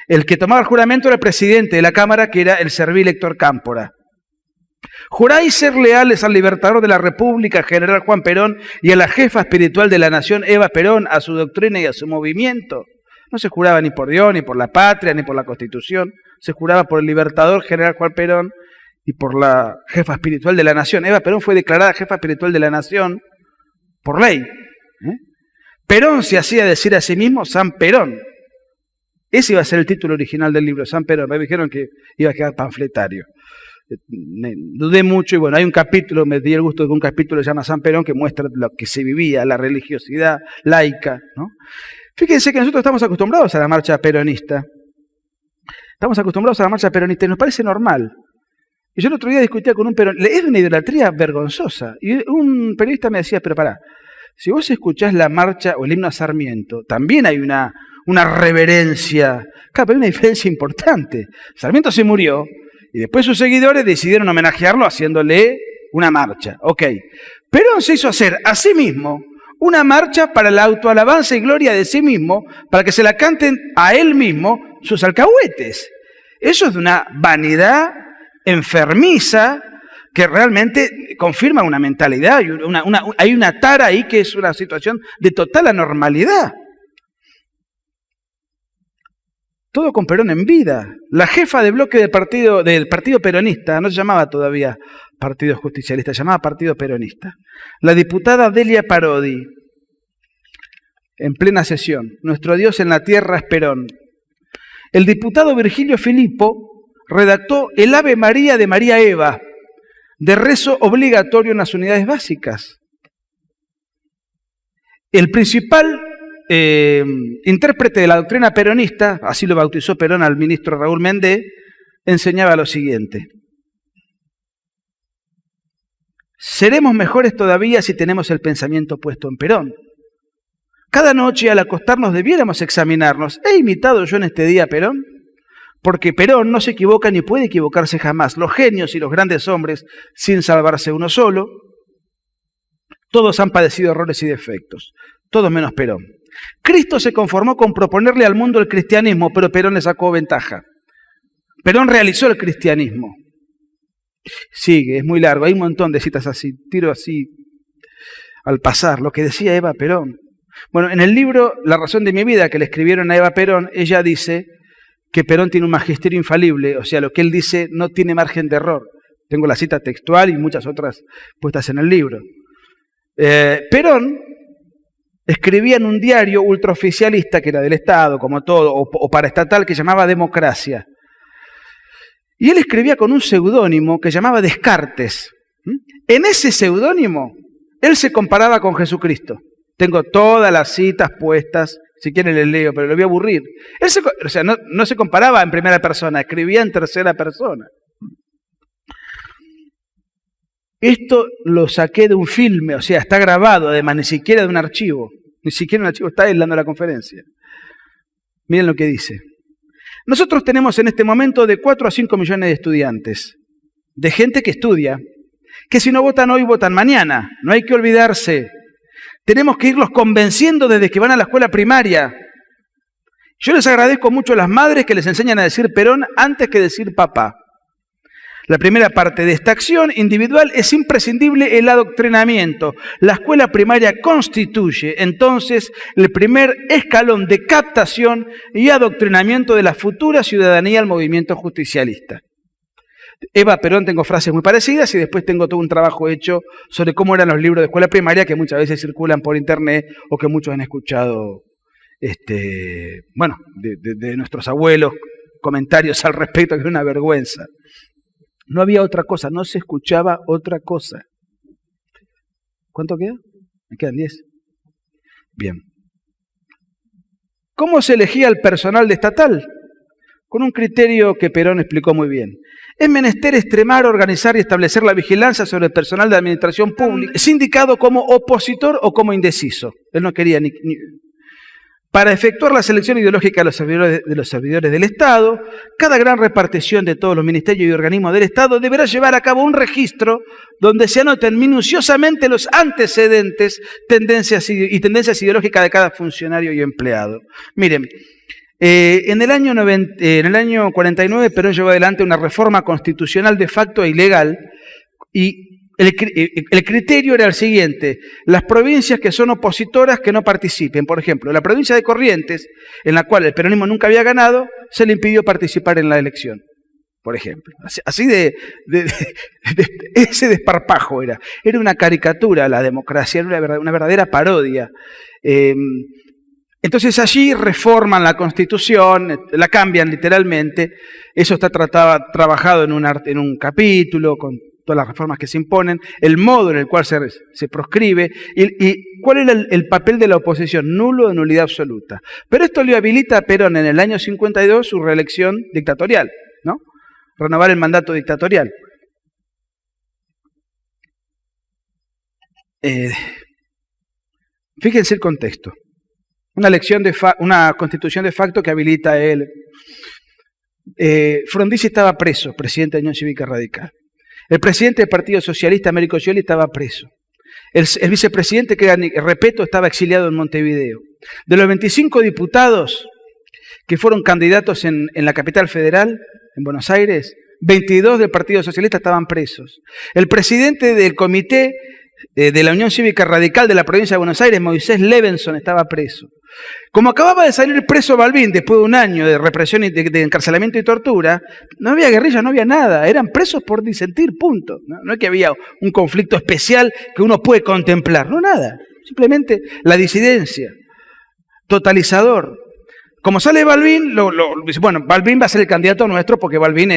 Speaker 3: El que tomaba el juramento era el presidente de la Cámara, que era el servil Héctor Cámpora. Juráis ser leales al libertador de la República, general Juan Perón, y a la jefa espiritual de la nación, Eva Perón, a su doctrina y a su movimiento. No se juraba ni por Dios, ni por la patria, ni por la Constitución. Se juraba por el libertador general Juan Perón y por la jefa espiritual de la nación. Eva Perón fue declarada jefa espiritual de la nación por ley. Perón se hacía decir a sí mismo San Perón. Ese iba a ser el título original del libro, San Perón. Me dijeron que iba a quedar panfletario. Dudé mucho y bueno, hay un capítulo, me di el gusto de que un capítulo se llama San Perón que muestra lo que se vivía, la religiosidad laica, ¿no? Fíjense que nosotros estamos acostumbrados a la marcha peronista. Estamos acostumbrados a la marcha peronista y nos parece normal. Y yo el otro día discutía con un peronista, es una idolatría vergonzosa. Y un periodista me decía, pero pará, si vos escuchás la marcha o el himno a Sarmiento, también hay una reverencia. Claro, pero hay una diferencia importante. Sarmiento se murió y después sus seguidores decidieron homenajearlo haciéndole una marcha. Ok. Perón se hizo hacer a sí mismo una marcha para la autoalabanza y gloria de sí mismo, para que se la canten a él mismo sus alcahuetes. Eso es de una vanidad enfermiza que realmente confirma una mentalidad. Hay una tara ahí que es una situación de total anormalidad. Todo con Perón en vida. La jefa de bloque del partido peronista, no se llamaba todavía Partido Justicialista, se llamaba Partido Peronista. La diputada Delia Parodi, en plena sesión, nuestro Dios en la tierra es Perón. El diputado Virgilio Filippo redactó el Ave María de María Eva, de rezo obligatorio en las unidades básicas. El principal intérprete de la doctrina peronista, así lo bautizó Perón al ministro Raúl Mendé, enseñaba lo siguiente: seremos mejores todavía si tenemos el pensamiento puesto en Perón. Cada noche al acostarnos debiéramos examinarnos. ¿He imitado yo en este día a Perón? Porque Perón no se equivoca ni puede equivocarse jamás. Los genios y los grandes hombres, sin salvarse uno solo, todos han padecido errores y defectos, todos menos Perón. Cristo se conformó con proponerle al mundo el cristianismo, pero Perón le sacó ventaja. Perón realizó el cristianismo. Sigue, es muy largo, hay un montón de citas así, tiro así al pasar, lo que decía Eva Perón. Bueno, en el libro La razón de mi vida, que le escribieron a Eva Perón, ella dice que Perón tiene un magisterio infalible, o sea, lo que él dice no tiene margen de error. Tengo la cita textual y muchas otras puestas en el libro. Perón escribía en un diario ultraoficialista, que era del Estado, como todo, o paraestatal, que llamaba Democracia. Y él escribía con un seudónimo que llamaba Descartes. En ese seudónimo, él se comparaba con Jesucristo. Tengo todas las citas puestas, si quieren les leo, pero lo voy a aburrir. Él no se comparaba en primera persona, escribía en tercera persona. Esto lo saqué de un filme, o sea, está grabado, además, ni siquiera de un archivo. Ni siquiera un archivo, está él dando la conferencia. Miren lo que dice. Nosotros tenemos en este momento de 4 a 5 millones de estudiantes, de gente que estudia, que si no votan hoy, votan mañana. No hay que olvidarse. Tenemos que irlos convenciendo desde que van a la escuela primaria. Yo les agradezco mucho a las madres que les enseñan a decir Perón antes que decir papá. La primera parte de esta acción individual es imprescindible el adoctrinamiento. La escuela primaria constituye entonces el primer escalón de captación y adoctrinamiento de la futura ciudadanía al movimiento justicialista. Eva Perón tengo frases muy parecidas y después tengo todo un trabajo hecho sobre cómo eran los libros de escuela primaria que muchas veces circulan por internet o que muchos han escuchado de nuestros abuelos, comentarios al respecto, que es una vergüenza. No había otra cosa, no se escuchaba otra cosa. ¿Cuánto queda? Me quedan 10. Bien. ¿Cómo se elegía el personal de estatal? Con un criterio que Perón explicó muy bien. Es menester extremar, organizar y establecer la vigilancia sobre el personal de administración pública, es indicado como opositor o como indeciso. Él no quería Para efectuar la selección ideológica de los servidores del Estado, cada gran repartición de todos los ministerios y organismos del Estado deberá llevar a cabo un registro donde se anoten minuciosamente los antecedentes tendencias ideológicas de cada funcionario y empleado. Miren, en el año 49 Perón llevó adelante una reforma constitucional de facto e ilegal y el criterio era el siguiente: las provincias que son opositoras que no participen. Por ejemplo, la provincia de Corrientes, en la cual el peronismo nunca había ganado, se le impidió participar en la elección, por ejemplo. Así de ese desparpajo era. Era una caricatura la democracia, era una verdadera parodia. Entonces allí reforman la Constitución, la cambian literalmente. Eso está trabajado en un capítulo con todas las reformas que se imponen, el modo en el cual se proscribe y cuál era el papel de la oposición, nulo de nulidad absoluta. Pero esto le habilita a Perón en el año 52 su reelección dictatorial, ¿no? Renovar el mandato dictatorial. Fíjense el contexto. Una constitución de facto que habilita a él. Frondizi estaba preso, presidente de la Unión Cívica Radical. El presidente del Partido Socialista, Américo Scioli, estaba preso. El vicepresidente, que era Repetto, estaba exiliado en Montevideo. De los 25 diputados que fueron candidatos en la capital federal, en Buenos Aires, 22 del Partido Socialista estaban presos. El presidente del comité de la Unión Cívica Radical de la provincia de Buenos Aires, Moisés Levenson, estaba preso. Como acababa de salir preso Balbín después de un año de represión, de encarcelamiento y tortura, no había guerrilla, no había nada. Eran presos por disentir, punto. No es que había un conflicto especial que uno puede contemplar, no, nada. Simplemente la disidencia, totalizador. Como sale Balbín, dice, bueno, Balbín va a ser el candidato nuestro porque Balbín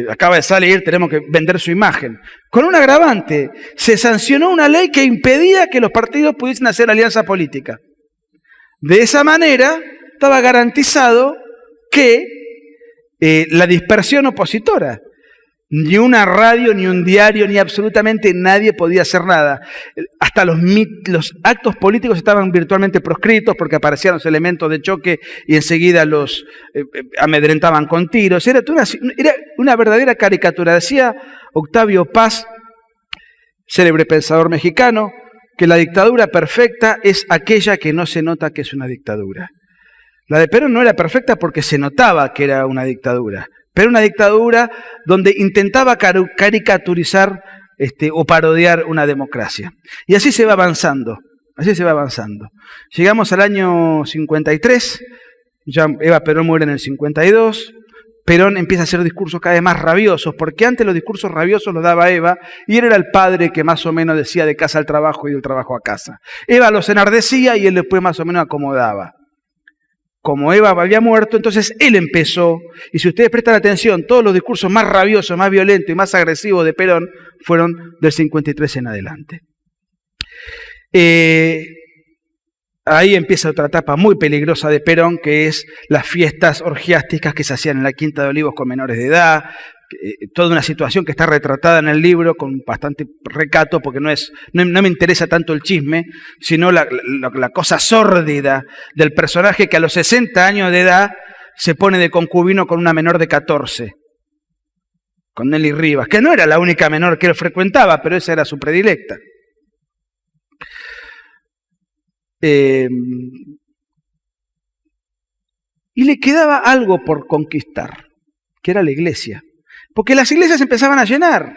Speaker 3: acaba de salir, tenemos que vender su imagen. Con un agravante, se sancionó una ley que impedía que los partidos pudiesen hacer alianza política. De esa manera estaba garantizado que la dispersión opositora, ni una radio, ni un diario, ni absolutamente nadie podía hacer nada. Hasta los actos políticos estaban virtualmente proscritos porque aparecían los elementos de choque y enseguida los amedrentaban con tiros. Era una verdadera caricatura. Decía Octavio Paz, célebre pensador mexicano, que la dictadura perfecta es aquella que no se nota que es una dictadura. La de Perón no era perfecta porque se notaba que era una dictadura, pero una dictadura donde intentaba caricaturizar o parodiar una democracia. Y así se va avanzando, Llegamos al año 53, ya Eva Perón muere en el 52, Perón empieza a hacer discursos cada vez más rabiosos, porque antes los discursos rabiosos los daba Eva, y él era el padre que más o menos decía de casa al trabajo y del trabajo a casa. Eva los enardecía y él después más o menos acomodaba. Como Eva había muerto, entonces él empezó, y si ustedes prestan atención, todos los discursos más rabiosos, más violentos y más agresivos de Perón fueron del 53 en adelante. Ahí empieza otra etapa muy peligrosa de Perón, que es las fiestas orgiásticas que se hacían en la Quinta de Olivos con menores de edad, toda una situación que está retratada en el libro con bastante recato, porque no me interesa tanto el chisme, sino la cosa sórdida del personaje que a los 60 años de edad se pone de concubino con una menor de 14, con Nelly Rivas, que no era la única menor que él frecuentaba, pero esa era su predilecta. Y le quedaba algo por conquistar, que era la iglesia. Porque las iglesias empezaban a llenar,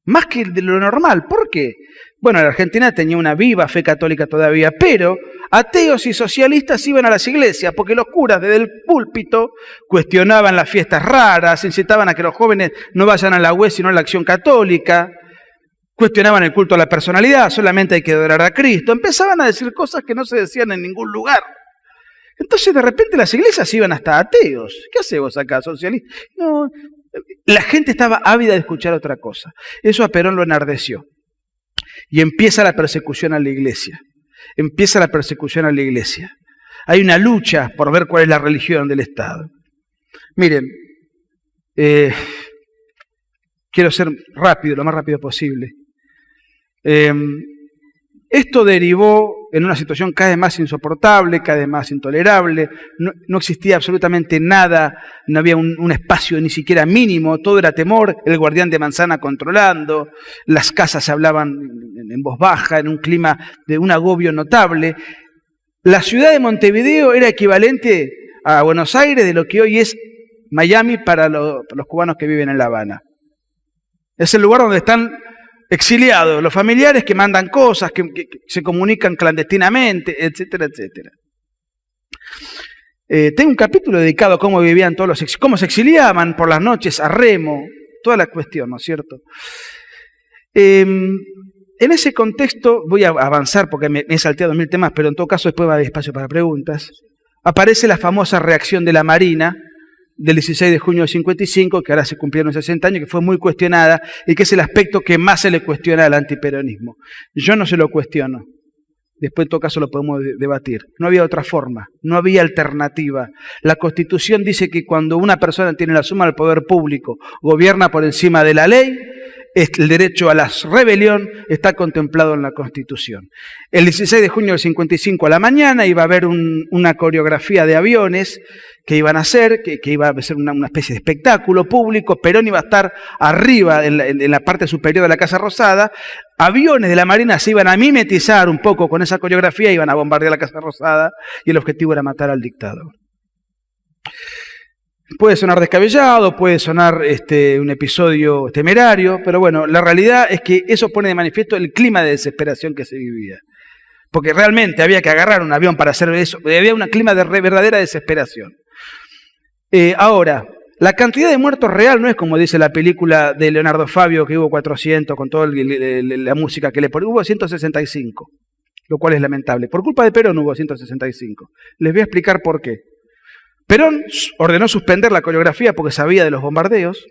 Speaker 3: más que de lo normal. ¿Por qué? Bueno, la Argentina tenía una viva fe católica todavía, pero ateos y socialistas iban a las iglesias, porque los curas desde el púlpito cuestionaban las fiestas raras, incitaban a que los jóvenes no vayan a la UE sino a la Acción Católica, cuestionaban el culto a la personalidad, solamente hay que adorar a Cristo. Empezaban a decir cosas que no se decían en ningún lugar. Entonces de repente las iglesias iban hasta ateos. ¿Qué haces vos acá, socialista? No, la gente estaba ávida de escuchar otra cosa. Eso a Perón lo enardeció. Y empieza la persecución a la iglesia. Hay una lucha por ver cuál es la religión del Estado. Miren, quiero ser rápido, lo más rápido posible. Esto derivó en una situación cada vez más insoportable, cada vez más intolerable. No existía absolutamente nada, no había un espacio ni siquiera mínimo, todo era temor, el guardián de manzana controlando, las casas se hablaban en voz baja, en un clima de un agobio notable. La ciudad de Montevideo era equivalente a Buenos Aires de lo que hoy es Miami para los cubanos que viven en La Habana. Es el lugar donde están exiliados, los familiares que mandan cosas, que se comunican clandestinamente, etcétera, etcétera. Tengo un capítulo dedicado a cómo vivían todos los cómo se exiliaban por las noches a remo, toda la cuestión, ¿no es cierto? En ese contexto, voy a avanzar porque me he salteado 1000 temas, pero en todo caso después va a haber espacio para preguntas. Aparece la famosa reacción de la Marina del 16 de junio del 55, que ahora se cumplieron 60 años, que fue muy cuestionada y que es el aspecto que más se le cuestiona al antiperonismo. Yo no se lo cuestiono. Después en todo caso lo podemos debatir. No había otra forma, no había alternativa. La Constitución dice que cuando una persona tiene la suma del poder público, gobierna por encima de la ley, el derecho a la rebelión está contemplado en la Constitución. El 16 de junio del 55 a la mañana iba a haber una coreografía de aviones que iban a hacer, que iba a ser una especie de espectáculo público. Perón iba a estar arriba, en la parte superior de la Casa Rosada. Aviones de la Marina se iban a mimetizar un poco con esa coreografía, iban a bombardear la Casa Rosada y el objetivo era matar al dictador. Puede sonar descabellado, puede sonar un episodio temerario, pero bueno, la realidad es que eso pone de manifiesto el clima de desesperación que se vivía. Porque realmente había que agarrar un avión para hacer eso, había un clima de verdadera desesperación. Ahora, la cantidad de muertos real no es como dice la película de Leonardo Fabio, que hubo 400 con toda la música que le ponen. Hubo 165, lo cual es lamentable. Por culpa de Perón hubo 165. Les voy a explicar por qué. Perón ordenó suspender la coreografía porque sabía de los bombardeos,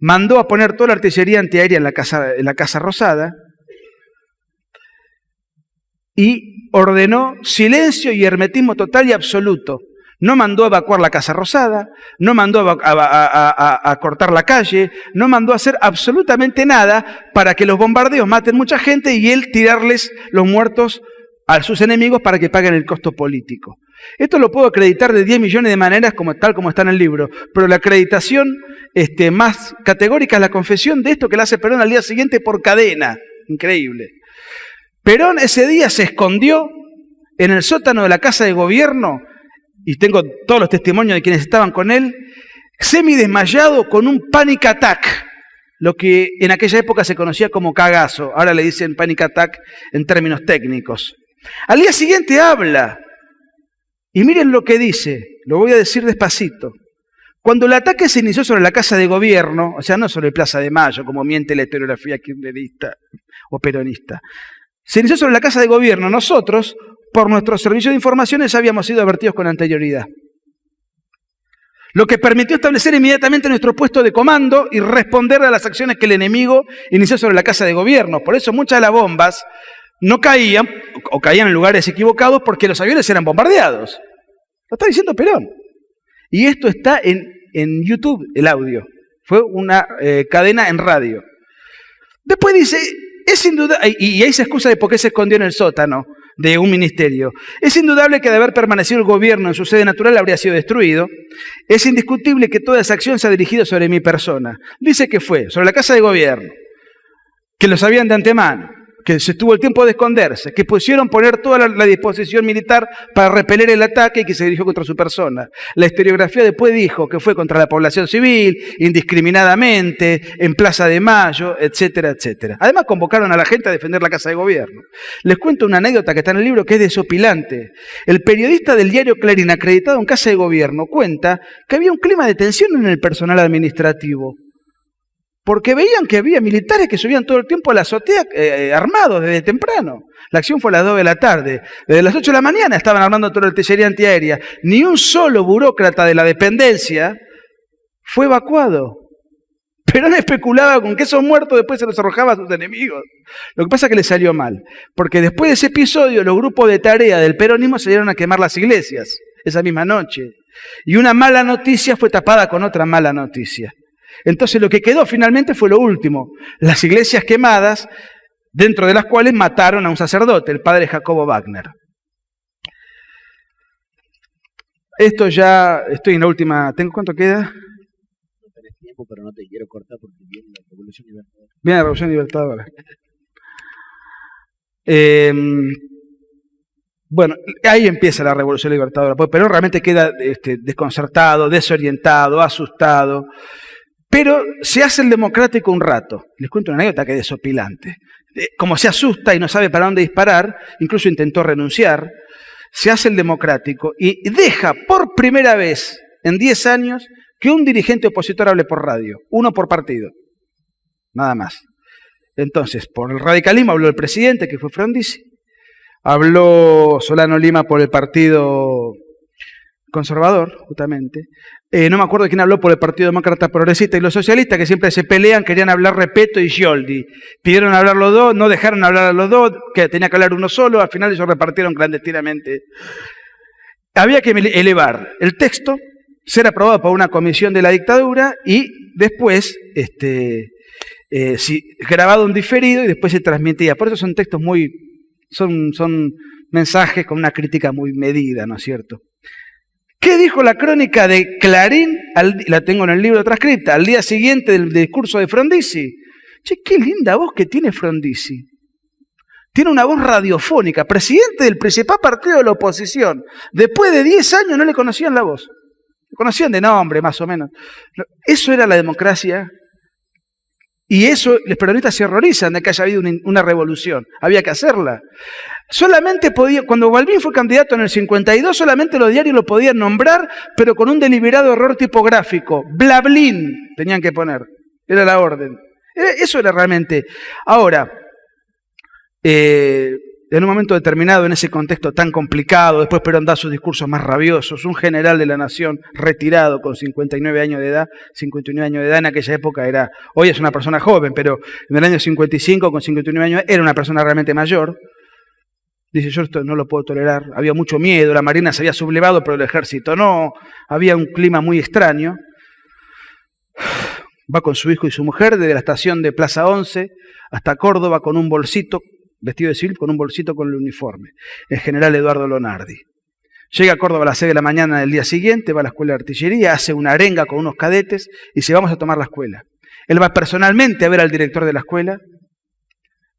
Speaker 3: mandó a poner toda la artillería antiaérea en la Casa Rosada y ordenó silencio y hermetismo total y absoluto. No mandó a evacuar la Casa Rosada, no mandó a cortar la calle, no mandó a hacer absolutamente nada para que los bombardeos maten mucha gente y él tirarles los muertos a sus enemigos para que paguen el costo político. Esto lo puedo acreditar de 10 millones de maneras, tal como está en el libro, pero la acreditación más categórica es la confesión de esto que le hace Perón al día siguiente por cadena. Increíble. Perón ese día se escondió en el sótano de la Casa de Gobierno, y tengo todos los testimonios de quienes estaban con él, semidesmayado con un panic attack, lo que en aquella época se conocía como cagazo, ahora le dicen panic attack en términos técnicos. Al día siguiente habla, y miren lo que dice, lo voy a decir despacito. Cuando el ataque se inició sobre la Casa de Gobierno, o sea, no sobre Plaza de Mayo, como miente la historiografía kirchnerista o peronista, se inició sobre la Casa de Gobierno, nosotros, por nuestro servicio de informaciones, habíamos sido advertidos con anterioridad. Lo que permitió establecer inmediatamente nuestro puesto de comando y responder a las acciones que el enemigo inició sobre la Casa de Gobierno. Por eso muchas de las bombas no caían, o caían en lugares equivocados, porque los aviones eran bombardeados. Lo está diciendo Perón. Y esto está en YouTube, el audio. Fue una cadena en radio. Después dice, es indudable, y ahí se excusa de por qué se escondió en el sótano de un ministerio. Es indudable que de haber permanecido el gobierno en su sede natural habría sido destruido. Es indiscutible que toda esa acción se ha dirigido sobre mi persona. Dice que fue sobre la Casa de Gobierno, que lo sabían de antemano, que se tuvo el tiempo de esconderse, que pusieron poner toda la disposición militar para repeler el ataque y que se dirigió contra su persona. La historiografía después dijo que fue contra la población civil, indiscriminadamente, en Plaza de Mayo, etcétera, etcétera. Además convocaron a la gente a defender la Casa de Gobierno. Les cuento una anécdota que está en el libro que es desopilante. El periodista del diario Clarín, acreditado en Casa de Gobierno, cuenta que había un clima de tensión en el personal administrativo, porque veían que había militares que subían todo el tiempo a la azotea armados desde temprano. La acción fue a las 2 de la tarde. Desde las 8 de la mañana estaban armando toda la artillería antiaérea. Ni un solo burócrata de la dependencia fue evacuado. Perón especulaba con que esos muertos después se los arrojaba a sus enemigos. Lo que pasa es que le salió mal, porque después de ese episodio los grupos de tarea del peronismo salieron a quemar las iglesias esa misma noche. Y una mala noticia fue tapada con otra mala noticia. Entonces lo que quedó finalmente fue lo último, las iglesias quemadas, dentro de las cuales mataron a un sacerdote, el padre Jacobo Wagner. Esto ya, estoy en la última, ¿cuánto queda?
Speaker 2: No tenés tiempo, pero no te quiero cortar porque viene la Revolución Libertadora.
Speaker 3: Viene la Revolución Libertadora. Bueno, ahí empieza la Revolución Libertadora, porque Perón realmente queda desconcertado, desorientado, asustado, pero se hace el democrático un rato. Les cuento una anécdota que es desopilante. Como se asusta y no sabe para dónde disparar, incluso intentó renunciar, se hace el democrático y deja por primera vez en 10 años que un dirigente opositor hable por radio, uno por partido, nada más. Entonces, por el radicalismo habló el presidente, que fue Frondizi, habló Solano Lima por el Partido Conservador, justamente. No me acuerdo de quién habló por el Partido Demócrata Progresista, y los socialistas, que siempre se pelean, querían hablar Repetto y Scioldi. Pidieron hablar los dos, no dejaron hablar a los dos, que tenía que hablar uno solo, al final ellos repartieron clandestinamente. Había que elevar el texto, ser aprobado por una comisión de la dictadura y después grabado en diferido y después se transmitía. Por eso son textos son mensajes con una crítica muy medida, ¿no es cierto? ¿Qué dijo la crónica de Clarín? La tengo en el libro transcripta, al día siguiente del discurso de Frondizi. Che, qué linda voz que tiene Frondizi. Tiene una voz radiofónica, presidente del principal partido de la oposición. Después de 10 años no le conocían la voz. Le conocían de nombre, más o menos. Eso era la democracia. Y eso, los peronistas se horrorizan de que haya habido una revolución. Había que hacerla. Solamente cuando Balbín fue candidato en el 52, solamente los diarios lo podían nombrar, pero con un deliberado error tipográfico. Blablin tenían que poner. Era la orden. Eso era realmente. Ahora, en un momento determinado, en ese contexto tan complicado, después Perón da sus discursos más rabiosos, un general de la nación retirado con 59 años de edad en aquella época hoy es una persona joven, pero en el año 55 con 59 años era una persona realmente mayor. Dice, yo esto no lo puedo tolerar, había mucho miedo, la marina se había sublevado, pero el ejército no, había un clima muy extraño. Va con su hijo y su mujer desde la estación de Plaza 11 hasta Córdoba con un bolsito, vestido de civil, con un bolsito con el uniforme, el general Eduardo Lonardi. Llega a Córdoba a las 6 de la mañana del día siguiente, va a la escuela de artillería, hace una arenga con unos cadetes y dice, vamos a tomar la escuela. Él va personalmente a ver al director de la escuela,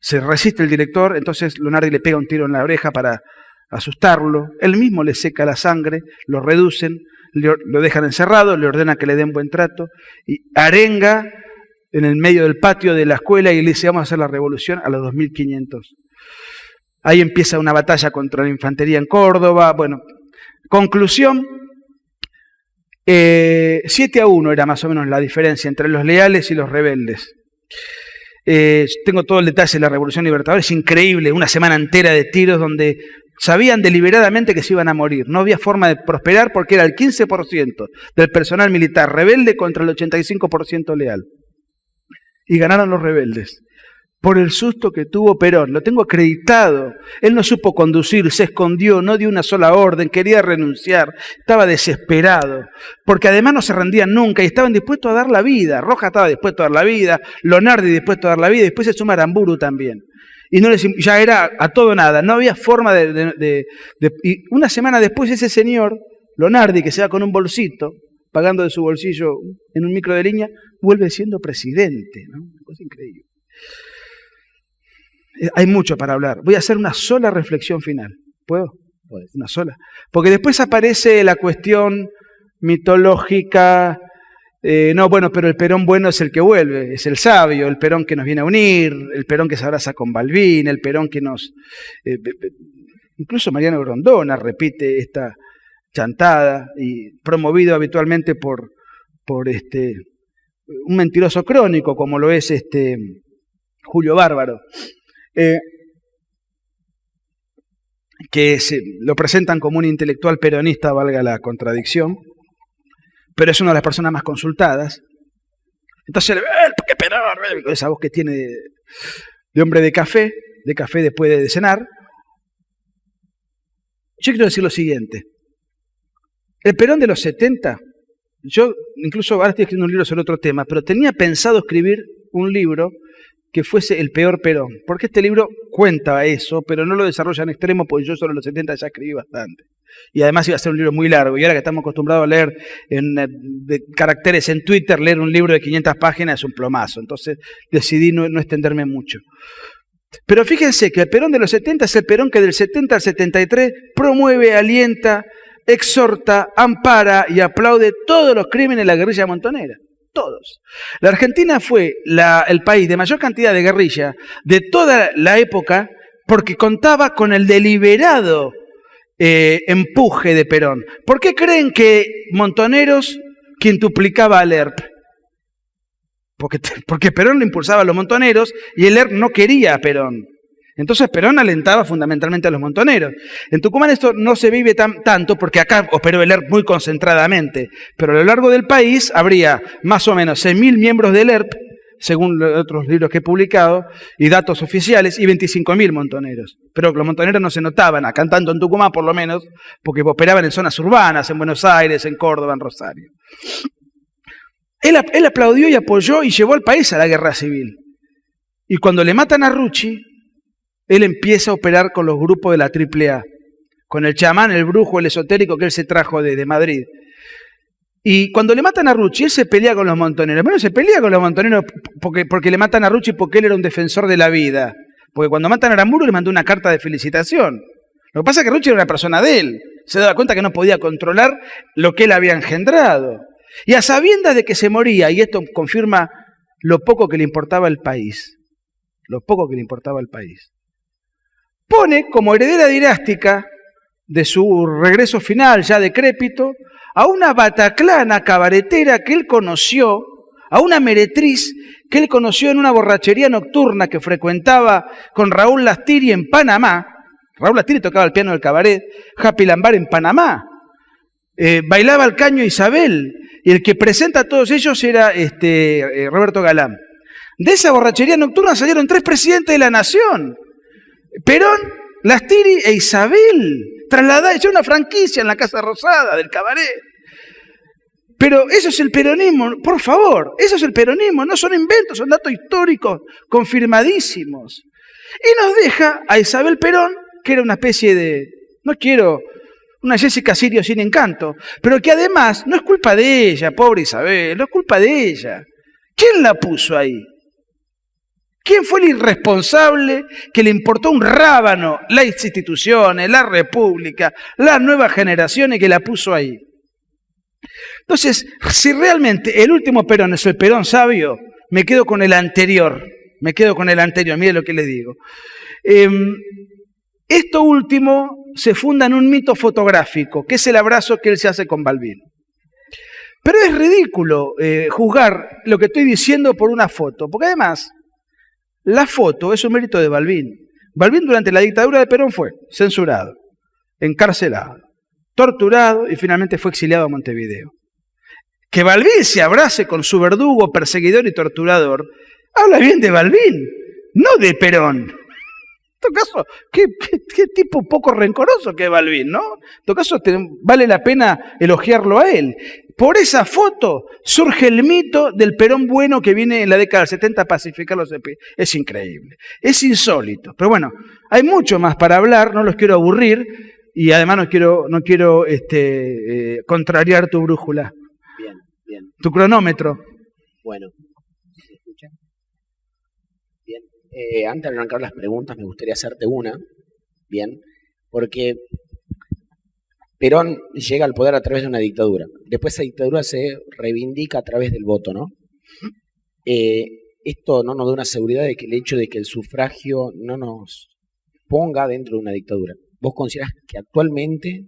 Speaker 3: se resiste el director, entonces Lonardi le pega un tiro en la oreja para asustarlo, él mismo le seca la sangre, lo reducen, lo dejan encerrado, le ordena que le den buen trato y arenga en el medio del patio de la escuela y le dice, vamos a hacer la revolución a los 2500. Ahí empieza una batalla contra la infantería en Córdoba. Bueno, conclusión, 7-1 era más o menos la diferencia entre los leales y los rebeldes. Tengo todo el detalle de la Revolución Libertadora, es increíble, una semana entera de tiros donde sabían deliberadamente que se iban a morir. No había forma de prosperar porque era el 15% del personal militar rebelde contra el 85% leal. Y ganaron los rebeldes. Por el susto que tuvo Perón, lo tengo acreditado. Él no supo conducir, se escondió, no dio una sola orden, quería renunciar, estaba desesperado, porque además no se rendían nunca y estaban dispuestos a dar la vida. Rojas estaba dispuesto a dar la vida, Lonardi dispuesto a dar la vida, y después se suma Aramburu también. Y ya era a todo nada, no había forma y una semana después ese señor, Lonardi, que se va con un bolsito, pagando de su bolsillo en un micro de línea, vuelve siendo presidente, ¿no? Una cosa increíble. Hay mucho para hablar. Voy a hacer una sola reflexión final. ¿Puedo? Una sola. Porque después aparece la cuestión mitológica. Pero el Perón bueno es el que vuelve, es el sabio, el Perón que nos viene a unir, el Perón que se abraza con Balbín, el Perón que nos... incluso Mariano Grondona repite esta chantada, y promovido habitualmente por un mentiroso crónico, como lo es Julio Bárbaro. Que lo presentan como un intelectual peronista, valga la contradicción, pero es una de las personas más consultadas. Entonces, ¿por qué Perón? Con esa voz que tiene de hombre de café después de cenar. Yo quiero decir lo siguiente. El Perón de los 70, yo incluso ahora estoy escribiendo un libro sobre otro tema, pero tenía pensado escribir un libro que fuese el peor Perón. Porque este libro cuenta eso, pero no lo desarrolla en extremo, porque yo sobre los 70 ya escribí bastante. Y además iba a ser un libro muy largo. Y ahora que estamos acostumbrados a leer de caracteres en Twitter, leer un libro de 500 páginas es un plomazo. Entonces decidí no extenderme mucho. Pero fíjense que el Perón de los 70 es el Perón que del 70 al 73 promueve, alienta, exhorta, ampara y aplaude todos los crímenes de la guerrilla montonera. Todos. La Argentina fue el país de mayor cantidad de guerrilla de toda la época porque contaba con el deliberado empuje de Perón. ¿Por qué creen que Montoneros quintuplicaba al ERP? Porque Perón le impulsaba a los montoneros y el ERP no quería a Perón. Entonces Perón alentaba fundamentalmente a los montoneros. En Tucumán esto no se vive tanto porque acá operó el ERP muy concentradamente, pero a lo largo del país habría más o menos 6.000 miembros del ERP, según otros libros que he publicado, y datos oficiales, y 25.000 montoneros. Pero los montoneros no se notaban, acá tanto en Tucumán por lo menos, porque operaban en zonas urbanas, en Buenos Aires, en Córdoba, en Rosario. Él aplaudió y apoyó y llevó al país a la guerra civil. Y cuando le matan a Rucci, él empieza a operar con los grupos de la AAA, con el chamán, el brujo, el esotérico que él se trajo de Madrid. Y cuando le matan a Rucci, él se pelea con los montoneros. Bueno, se pelea con los montoneros porque le matan a Rucci porque él era un defensor de la vida. Porque cuando matan a Aramburu le mandó una carta de felicitación. Lo que pasa es que Rucci era una persona de él. Se daba cuenta que no podía controlar lo que él había engendrado. Y a sabiendas de que se moría, y esto confirma lo poco que le importaba al país, pone como heredera dinástica de su regreso final, ya decrépito, a una bataclana cabaretera que él conoció, a una meretriz que él conoció en una borrachería nocturna que frecuentaba con Raúl Lastiri en Panamá. Raúl Lastiri tocaba el piano del cabaret, Happy Lambar en Panamá. Bailaba el caño Isabel, y el que presenta a todos ellos era Roberto Galán. De esa borrachería nocturna salieron 3 presidentes de la nación: Perón, Lastiri e Isabel. Trasladada, hecha una franquicia en la Casa Rosada del cabaret. Pero eso es el peronismo, por favor, eso es el peronismo, no son inventos, son datos históricos confirmadísimos. Y nos deja a Isabel Perón, que era una especie de, una Jessica Sirio sin encanto, pero que además no es culpa de ella, pobre Isabel, no es culpa de ella. ¿Quién la puso ahí? ¿Quién fue el irresponsable que le importó un rábano las instituciones, la república, las nuevas generaciones que la puso ahí? Entonces, si realmente el último Perón es el Perón sabio, me quedo con el anterior, mire lo que les digo. Esto último se funda en un mito fotográfico, que es el abrazo que él se hace con Balbín. Pero es ridículo juzgar lo que estoy diciendo por una foto, porque además la foto es un mérito de Balbín. Balbín durante la dictadura de Perón fue censurado, encarcelado, torturado y finalmente fue exiliado a Montevideo. Que Balbín se abrace con su verdugo, perseguidor y torturador, habla bien de Balbín, no de Perón. En todo caso, qué tipo poco rencoroso que es Balbín, ¿no? En todo caso, vale la pena elogiarlo a él. Por esa foto surge el mito del Perón bueno que viene en la década del 70 a pacificar los EPI. Es increíble, es insólito. Pero bueno, hay mucho más para hablar, no los quiero aburrir y además no quiero contrariar tu brújula.
Speaker 2: Bien.
Speaker 3: Tu cronómetro.
Speaker 2: Bueno, ¿se escucha? Bien. Antes de arrancar las preguntas, me gustaría hacerte una, bien, porque Perón llega al poder a través de una dictadura. Después esa dictadura se reivindica a través del voto, ¿no? Esto no nos da una seguridad de que el hecho de que el sufragio no nos ponga dentro de una dictadura. ¿Vos considerás que actualmente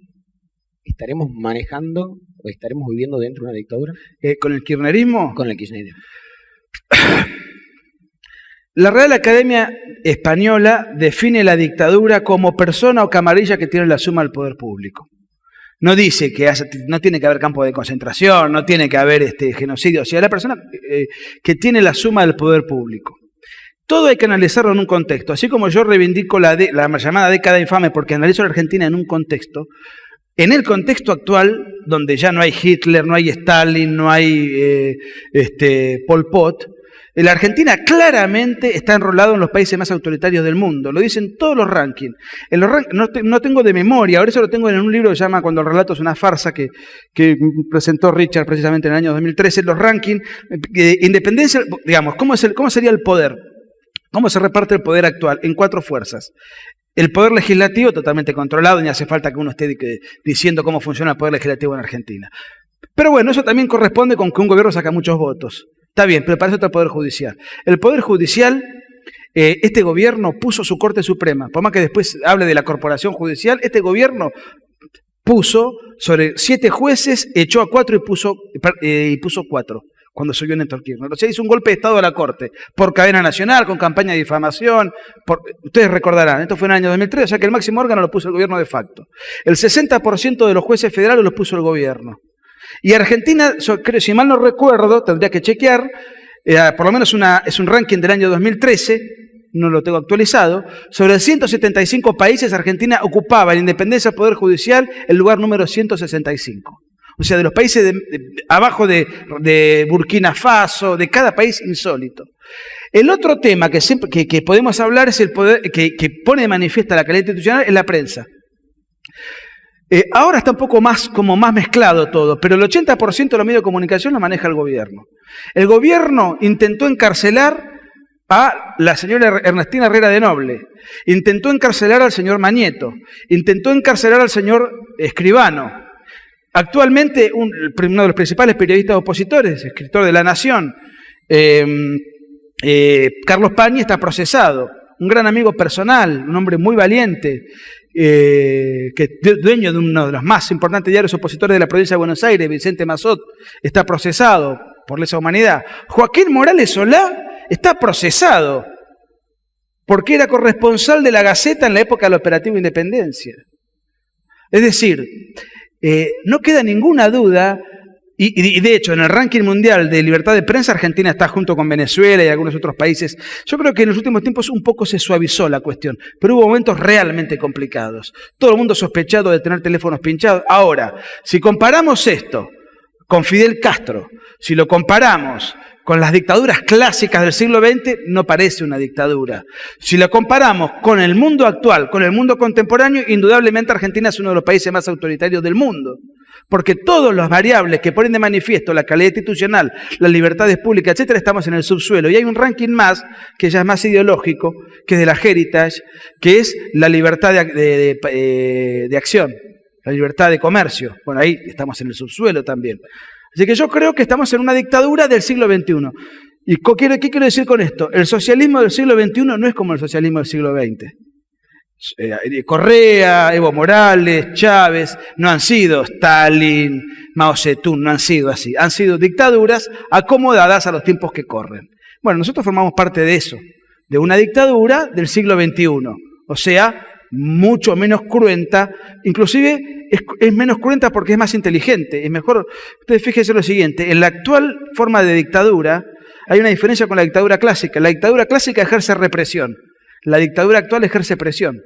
Speaker 2: estaremos manejando o estaremos viviendo dentro de una dictadura?
Speaker 3: ¿Con el kirchnerismo?
Speaker 2: Con el kirchnerismo.
Speaker 3: La Real Academia Española define la dictadura como persona o camarilla que tiene la suma del poder público. No dice que no tiene que haber campo de concentración, no tiene que haber genocidio, o sea, la persona que tiene la suma del poder público. Todo hay que analizarlo en un contexto. Así como yo reivindico la llamada década infame porque analizo la Argentina en un contexto, en el contexto actual, donde ya no hay Hitler, no hay Stalin, no hay Pol Pot, La Argentina claramente está enrolado en los países más autoritarios del mundo. Lo dicen todos los rankings. No tengo de memoria, ahora eso lo tengo en un libro que se llama Cuando el relato es una farsa, que presentó Richard precisamente en el año 2013. Los rankings de independencia, digamos, ¿cómo sería el poder? ¿Cómo se reparte el poder actual? En 4 fuerzas. El poder legislativo totalmente controlado, ni hace falta que uno esté diciendo cómo funciona el poder legislativo en Argentina. Pero bueno, eso también corresponde con que un gobierno saca muchos votos. Está bien, pero para eso está el Poder Judicial. El Poder Judicial, este gobierno puso su Corte Suprema. Por más que después hable de la Corporación Judicial, este gobierno puso sobre 7 jueces, echó a 4 y puso 4 cuando subió Néstor Kirchner. O sea, hizo un golpe de Estado a la Corte, por cadena nacional, con campaña de difamación. Ustedes recordarán, esto fue en el año 2003, o sea que el máximo órgano lo puso el gobierno de facto. El 60% de los jueces federales los puso el gobierno. Y Argentina, si mal no recuerdo, tendría que chequear, por lo menos es un ranking del año 2013, no lo tengo actualizado, sobre 175 países, Argentina ocupaba en independencia del Poder Judicial el lugar número 165. O sea, de los países abajo de Burkina Faso, de cada país insólito. El otro tema que podemos hablar es el poder que pone de manifiesta la calidad institucional es la prensa. Ahora está un poco más mezclado todo, pero el 80% de los medios de comunicación lo maneja el gobierno. El gobierno intentó encarcelar a la señora Ernestina Herrera de Noble, intentó encarcelar al señor Mañeto, intentó encarcelar al señor Escribano. Actualmente uno de los principales periodistas opositores, escritor de La Nación, Carlos Pañi, está procesado. Un gran amigo personal, un hombre muy valiente, que es dueño de uno de los más importantes diarios opositores de la provincia de Buenos Aires, Vicente Mazot, está procesado por lesa humanidad. Joaquín Morales Solá está procesado porque era corresponsal de La Gaceta en la época del Operativo Independencia. Es decir, no queda ninguna duda, y de hecho en el ranking mundial de libertad de prensa Argentina está junto con Venezuela y algunos otros países. Yo creo que en los últimos tiempos un poco se suavizó la cuestión, pero hubo momentos realmente complicados. Todo el mundo sospechado de tener teléfonos pinchados. Ahora, si comparamos esto con Fidel Castro, si lo comparamos con las dictaduras clásicas del siglo XX, no parece una dictadura. Si lo comparamos con el mundo actual, con el mundo contemporáneo, indudablemente Argentina es uno de los países más autoritarios del mundo. Porque todas las variables que ponen de manifiesto la calidad institucional, las libertades públicas, etcétera, estamos en el subsuelo. Y hay un ranking más, que ya es más ideológico, que es de la Heritage, que es la libertad de acción, la libertad de comercio. Bueno, ahí estamos en el subsuelo también. Así que yo creo que estamos en una dictadura del siglo XXI. ¿Y qué quiero decir con esto? El socialismo del siglo XXI no es como el socialismo del siglo XX. Correa, Evo Morales, Chávez, no han sido Stalin, Mao Zedong, no han sido así. Han sido dictaduras acomodadas a los tiempos que corren. Bueno, nosotros formamos parte de eso, de una dictadura del siglo XXI. O sea, mucho menos cruenta, inclusive es menos cruenta porque es más inteligente, es mejor. Ustedes fíjense lo siguiente, en la actual forma de dictadura hay una diferencia con la dictadura clásica. La dictadura clásica ejerce represión, la dictadura actual ejerce presión.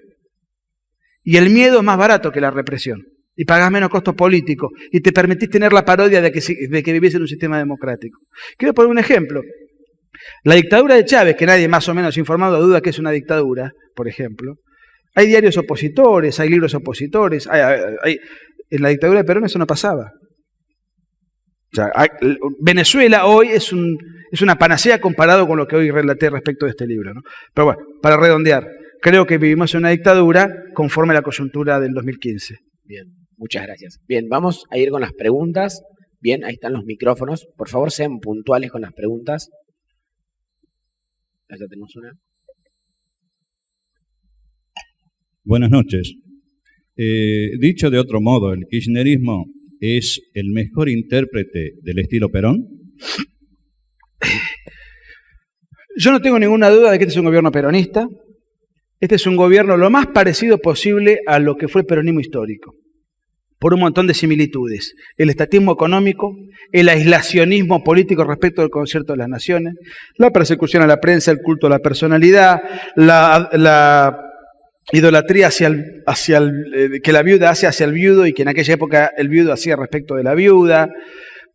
Speaker 3: Y el miedo es más barato que la represión, y pagás menos costos políticos, y te permitís tener la parodia de que vivís en un sistema democrático. Quiero poner un ejemplo. La dictadura de Chávez, que nadie más o menos informado duda que es una dictadura, por ejemplo, hay diarios opositores, hay libros opositores, en la dictadura de Perón eso no pasaba. O sea, Venezuela hoy es una panacea comparado con lo que hoy relaté respecto de este libro, ¿no? Pero bueno, para redondear, creo que vivimos en una dictadura conforme a la coyuntura del 2015.
Speaker 2: Bien, muchas gracias. Bien, vamos a ir con las preguntas. Bien, ahí están los micrófonos. Por favor, sean puntuales con las preguntas. Ya tenemos una.
Speaker 4: Buenas noches. Dicho de otro modo, ¿el kirchnerismo es el mejor intérprete del estilo Perón?
Speaker 3: Yo no tengo ninguna duda de que este es un gobierno peronista. Este es un gobierno lo más parecido posible a lo que fue el peronismo histórico, por un montón de similitudes. El estatismo económico, el aislacionismo político respecto del concierto de las naciones, la persecución a la prensa, el culto a la personalidad, la idolatría que la viuda hace hacia el viudo y que en aquella época el viudo hacía respecto de la viuda.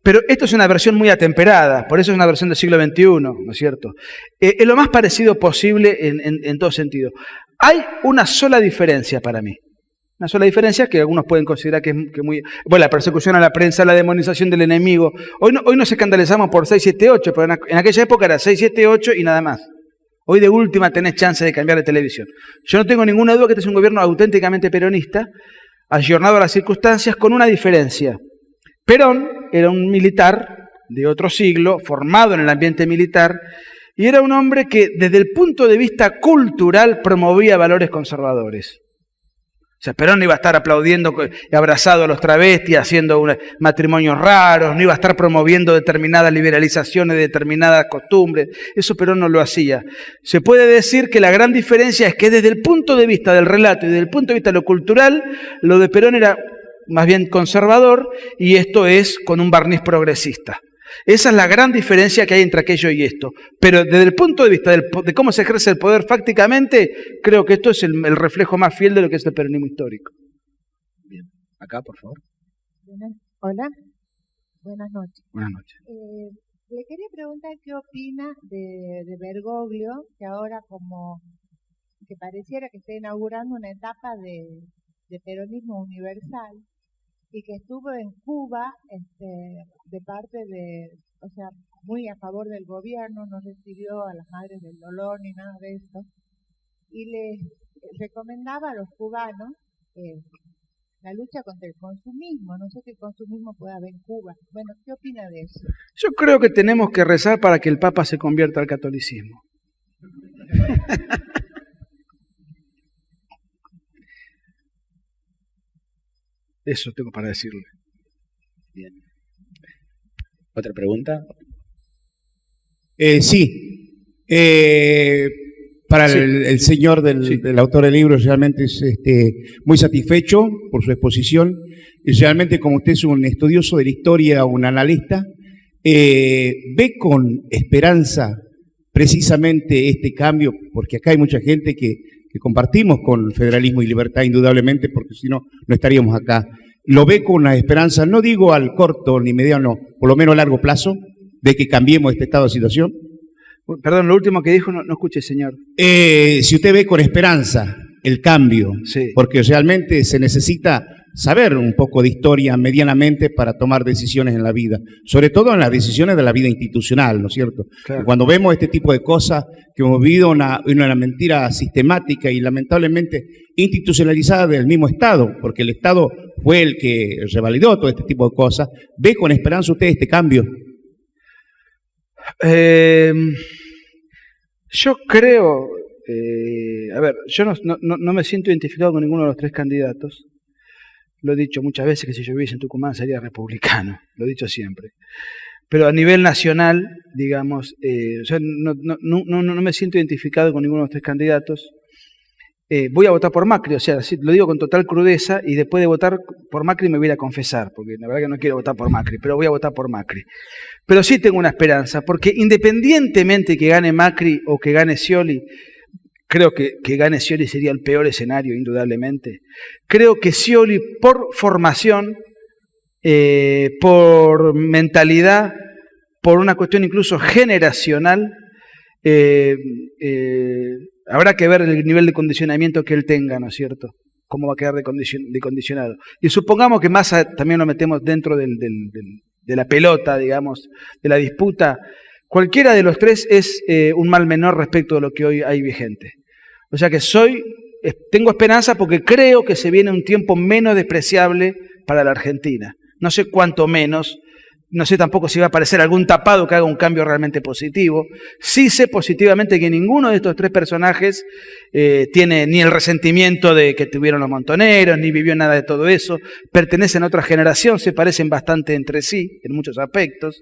Speaker 3: Pero esto es una versión muy atemperada, por eso es una versión del siglo XXI, ¿no es cierto? Es lo más parecido posible en todo sentido. Hay una sola diferencia para mí. Una sola diferencia que algunos pueden considerar que es muy... Bueno, la persecución a la prensa, la demonización del enemigo. Hoy nos escandalizamos por 678, pero en aquella época era 678 y nada más. Hoy de última tenés chance de cambiar de televisión. Yo no tengo ninguna duda que este es un gobierno auténticamente peronista, ayornado a las circunstancias, con una diferencia. Perón era un militar de otro siglo, formado en el ambiente militar, y era un hombre que desde el punto de vista cultural promovía valores conservadores. O sea, Perón no iba a estar aplaudiendo y abrazado a los travestis, haciendo matrimonios raros, no iba a estar promoviendo determinadas liberalizaciones de determinadas costumbres. Eso Perón no lo hacía. Se puede decir que la gran diferencia es que desde el punto de vista del relato y desde el punto de vista de lo cultural, lo de Perón era más bien conservador y esto es con un barniz progresista. Esa es la gran diferencia que hay entre aquello y esto. Pero desde el punto de vista de cómo se ejerce el poder fácticamente, creo que esto es el reflejo más fiel de lo que es el peronismo histórico.
Speaker 2: Bien. Acá, por favor.
Speaker 5: Hola, buenas noches.
Speaker 3: Buenas noches.
Speaker 5: Le quería preguntar qué opina de Bergoglio, que ahora como que pareciera que está inaugurando una etapa de peronismo universal, y que estuvo en Cuba de parte o sea, muy a favor del gobierno, no recibió a las madres del dolor ni nada de eso, y les recomendaba a los cubanos la lucha contra el consumismo. No sé qué consumismo puede haber en Cuba. Bueno, ¿qué opina de eso?
Speaker 3: Yo creo que tenemos que rezar para que el Papa se convierta al catolicismo. Eso tengo para decirle.
Speaker 2: Bien. ¿Otra pregunta?
Speaker 6: Sí. Para
Speaker 3: Sí.
Speaker 6: el señor del autor del libro, realmente es muy satisfecho por su exposición. Y realmente, como usted es un estudioso de la historia, un analista, ve con esperanza precisamente este cambio, porque acá hay mucha gente que compartimos con federalismo y libertad, indudablemente, porque si no, no estaríamos acá. Lo ve con una esperanza, no digo al corto ni mediano, por lo menos a largo plazo, de que cambiemos este estado de situación.
Speaker 3: Perdón, lo último que dijo no escuché, señor.
Speaker 6: Si usted ve con esperanza el cambio,
Speaker 3: Sí.
Speaker 6: porque realmente se necesita saber un poco de historia medianamente para tomar decisiones en la vida, sobre todo en las decisiones de la vida institucional, ¿no es cierto?
Speaker 3: Claro.
Speaker 6: Cuando vemos este tipo de cosas, que hemos vivido una mentira sistemática y lamentablemente institucionalizada del mismo Estado, porque el Estado fue el que revalidó todo este tipo de cosas, ¿ve con esperanza usted este cambio?
Speaker 3: Yo creo, yo no me siento identificado con ninguno de los tres candidatos. Lo he dicho muchas veces que si yo viviese en Tucumán sería republicano, lo he dicho siempre. Pero a nivel nacional, digamos, no me siento identificado con ninguno de los tres candidatos. Voy a votar por Macri, o sea, lo digo con total crudeza, y después de votar por Macri me voy a ir a confesar, porque la verdad que no quiero votar por Macri, pero voy a votar por Macri. Pero sí tengo una esperanza, porque independientemente que gane Macri o que gane Scioli, creo que gane Scioli sería el peor escenario, indudablemente. Creo que Scioli, por formación, por mentalidad, por una cuestión incluso generacional, habrá que ver el nivel de condicionamiento que él tenga, ¿no es cierto? Cómo va a quedar de condicionado. Y supongamos que Massa también lo metemos dentro de la pelota, digamos, de la disputa. Cualquiera de los tres es un mal menor respecto de lo que hoy hay vigente. O sea que tengo esperanza porque creo que se viene un tiempo menos despreciable para la Argentina. No sé cuánto menos, no sé tampoco si va a aparecer algún tapado que haga un cambio realmente positivo. Sí sé positivamente que ninguno de estos tres personajes tiene ni el resentimiento de que tuvieron los montoneros, ni vivió nada de todo eso. Pertenecen a otra generación, se parecen bastante entre sí en muchos aspectos.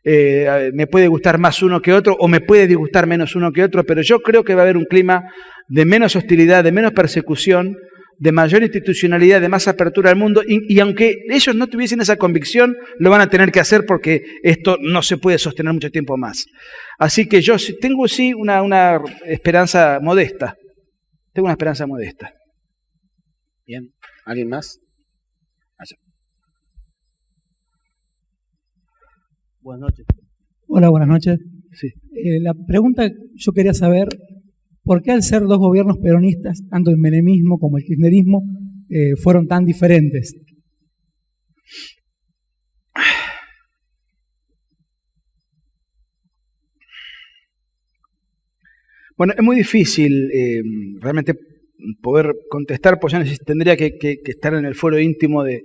Speaker 3: Me puede gustar más uno que otro o me puede disgustar menos uno que otro, pero yo creo que va a haber un clima de menos hostilidad, de menos persecución, de mayor institucionalidad, de más apertura al mundo, y aunque ellos no tuviesen esa convicción, lo van a tener que hacer porque esto no se puede sostener mucho tiempo más. Así que yo tengo una esperanza modesta. Tengo una esperanza modesta.
Speaker 2: Bien. ¿Alguien más? Allá.
Speaker 7: Buenas noches. Hola, buenas noches.
Speaker 3: Sí.
Speaker 7: La pregunta, yo quería saber, ¿por qué al ser dos gobiernos peronistas, tanto el menemismo como el kirchnerismo, fueron tan diferentes?
Speaker 3: Bueno, es muy difícil realmente poder contestar, pues yo tendría que estar en el fuero íntimo de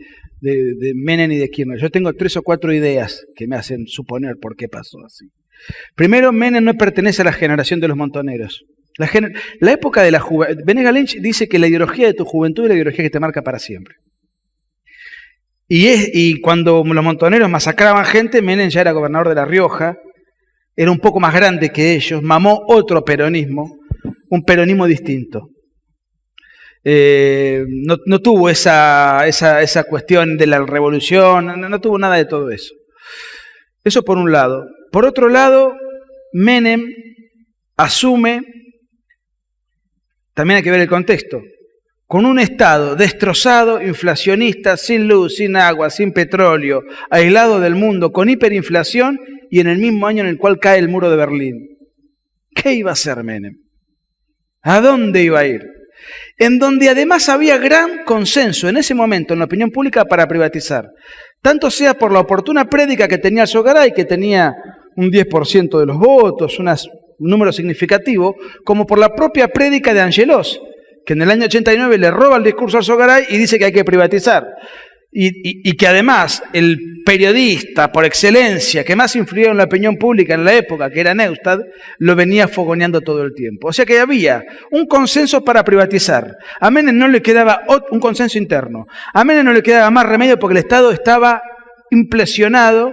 Speaker 3: Menem y de Kirchner. Yo tengo 3 o 4 ideas que me hacen suponer por qué pasó así. Primero, Menem no pertenece a la generación de los montoneros. La época de la juventud. Venegas Lynch dice que la ideología de tu juventud es la ideología que te marca para siempre. Y cuando los montoneros masacraban gente, Menem ya era gobernador de La Rioja, era un poco más grande que ellos, mamó otro peronismo, un peronismo distinto. No tuvo esa cuestión de la revolución, no tuvo nada de todo eso. Eso por un lado. Por otro lado, Menem asume, también hay que ver el contexto, con un Estado destrozado, inflacionista, sin luz, sin agua, sin petróleo, aislado del mundo, con hiperinflación y en el mismo año en el cual cae el muro de Berlín. ¿Qué iba a hacer Menem? ¿A dónde iba a ir? En donde además había gran consenso en ese momento en la opinión pública para privatizar. Tanto sea por la oportuna prédica que tenía Alzogaray, que tenía un 10% de los votos, un número significativo, como por la propia prédica de Angelos, que en el año 89 le roba el discurso a Alzogaray y dice que hay que privatizar. Y que además el periodista por excelencia que más influyó en la opinión pública en la época, que era Neustadt, lo venía fogoneando todo el tiempo. O sea que había un consenso para privatizar. A Menem no le quedaba un consenso interno. A Menem no le quedaba más remedio porque el Estado estaba implesionado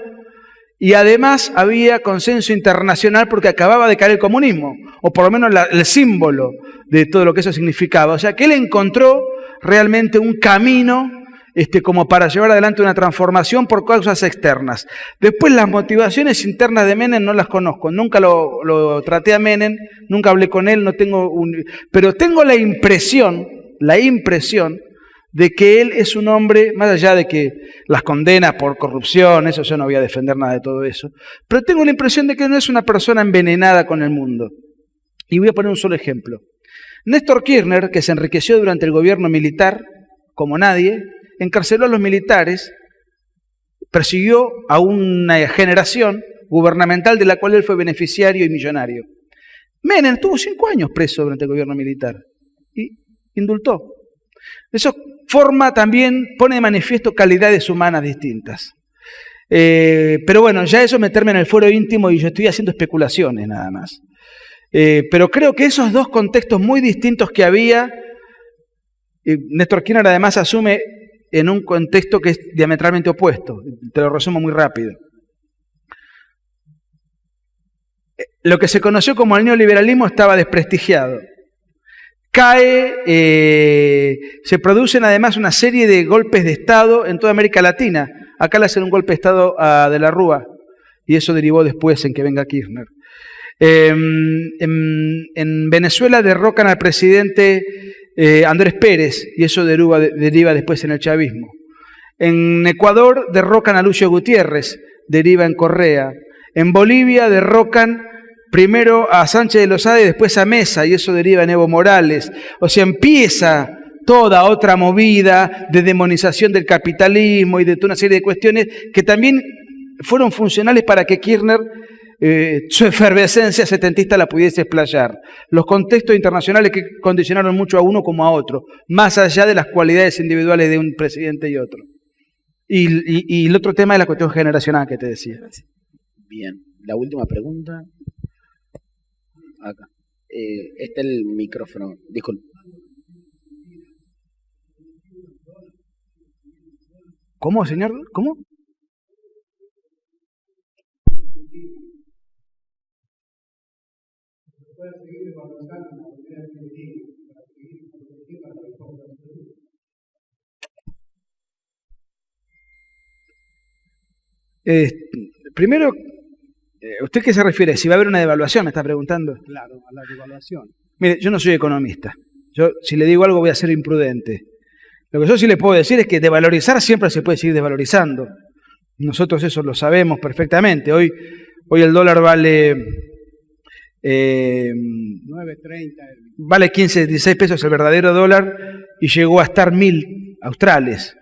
Speaker 3: y además había consenso internacional porque acababa de caer el comunismo, o por lo menos el símbolo de todo lo que eso significaba. O sea que él encontró realmente un camino como para llevar adelante una transformación por causas externas. Después las motivaciones internas de Menem no las conozco, nunca lo traté a Menem, nunca hablé con él, pero tengo la impresión de que él es un hombre, más allá de que las condenas por corrupción, eso yo no voy a defender nada de todo eso, pero tengo la impresión de que no es una persona envenenada con el mundo. Y voy a poner un solo ejemplo. Néstor Kirchner, que se enriqueció durante el gobierno militar, como nadie, encarceló a los militares, persiguió a una generación gubernamental de la cual él fue beneficiario y millonario. Menem estuvo 5 años preso durante el gobierno militar y indultó. Eso pone de manifiesto calidades humanas distintas. Pero bueno, ya eso meterme en el fuero íntimo y yo estoy haciendo especulaciones nada más. Pero creo que esos dos contextos muy distintos que había, Néstor Kirchner además asume en un contexto que es diametralmente opuesto. Te lo resumo muy rápido. Lo que se conoció como el neoliberalismo estaba desprestigiado. Se producen además una serie de golpes de Estado en toda América Latina. Acá le hacen un golpe de Estado a De la Rúa y eso derivó después en que venga Kirchner. En Venezuela derrocan al presidente Andrés Pérez y eso deriva después en el chavismo. En Ecuador derrocan a Lucio Gutiérrez, deriva en Correa. En Bolivia derrocan primero a Sánchez de Lozada y después a Mesa y eso deriva en Evo Morales. O sea, empieza toda otra movida de demonización del capitalismo y de toda una serie de cuestiones que también fueron funcionales para que Kirchner su efervescencia setentista la pudiese explayar. Los contextos internacionales que condicionaron mucho a uno como a otro, más allá de las cualidades individuales de un presidente y otro. Y el otro tema es la cuestión generacional que te decía.
Speaker 2: Bien, la última pregunta. Acá. Está el micrófono, disculpe.
Speaker 3: ¿Cómo, señor? ¿Cómo? Primero, ¿usted qué se refiere? ¿Si va a haber una devaluación? ¿Me está preguntando?
Speaker 7: Claro, a la devaluación.
Speaker 3: Mire, yo no soy economista. Yo, si le digo algo, voy a ser imprudente. Lo que yo sí le puedo decir es que devalorizar siempre se puede seguir desvalorizando. Nosotros eso lo sabemos perfectamente. Hoy el dólar vale
Speaker 6: 9.30.
Speaker 3: Vale 15, 16 pesos el verdadero dólar y llegó a estar 1.000 australes.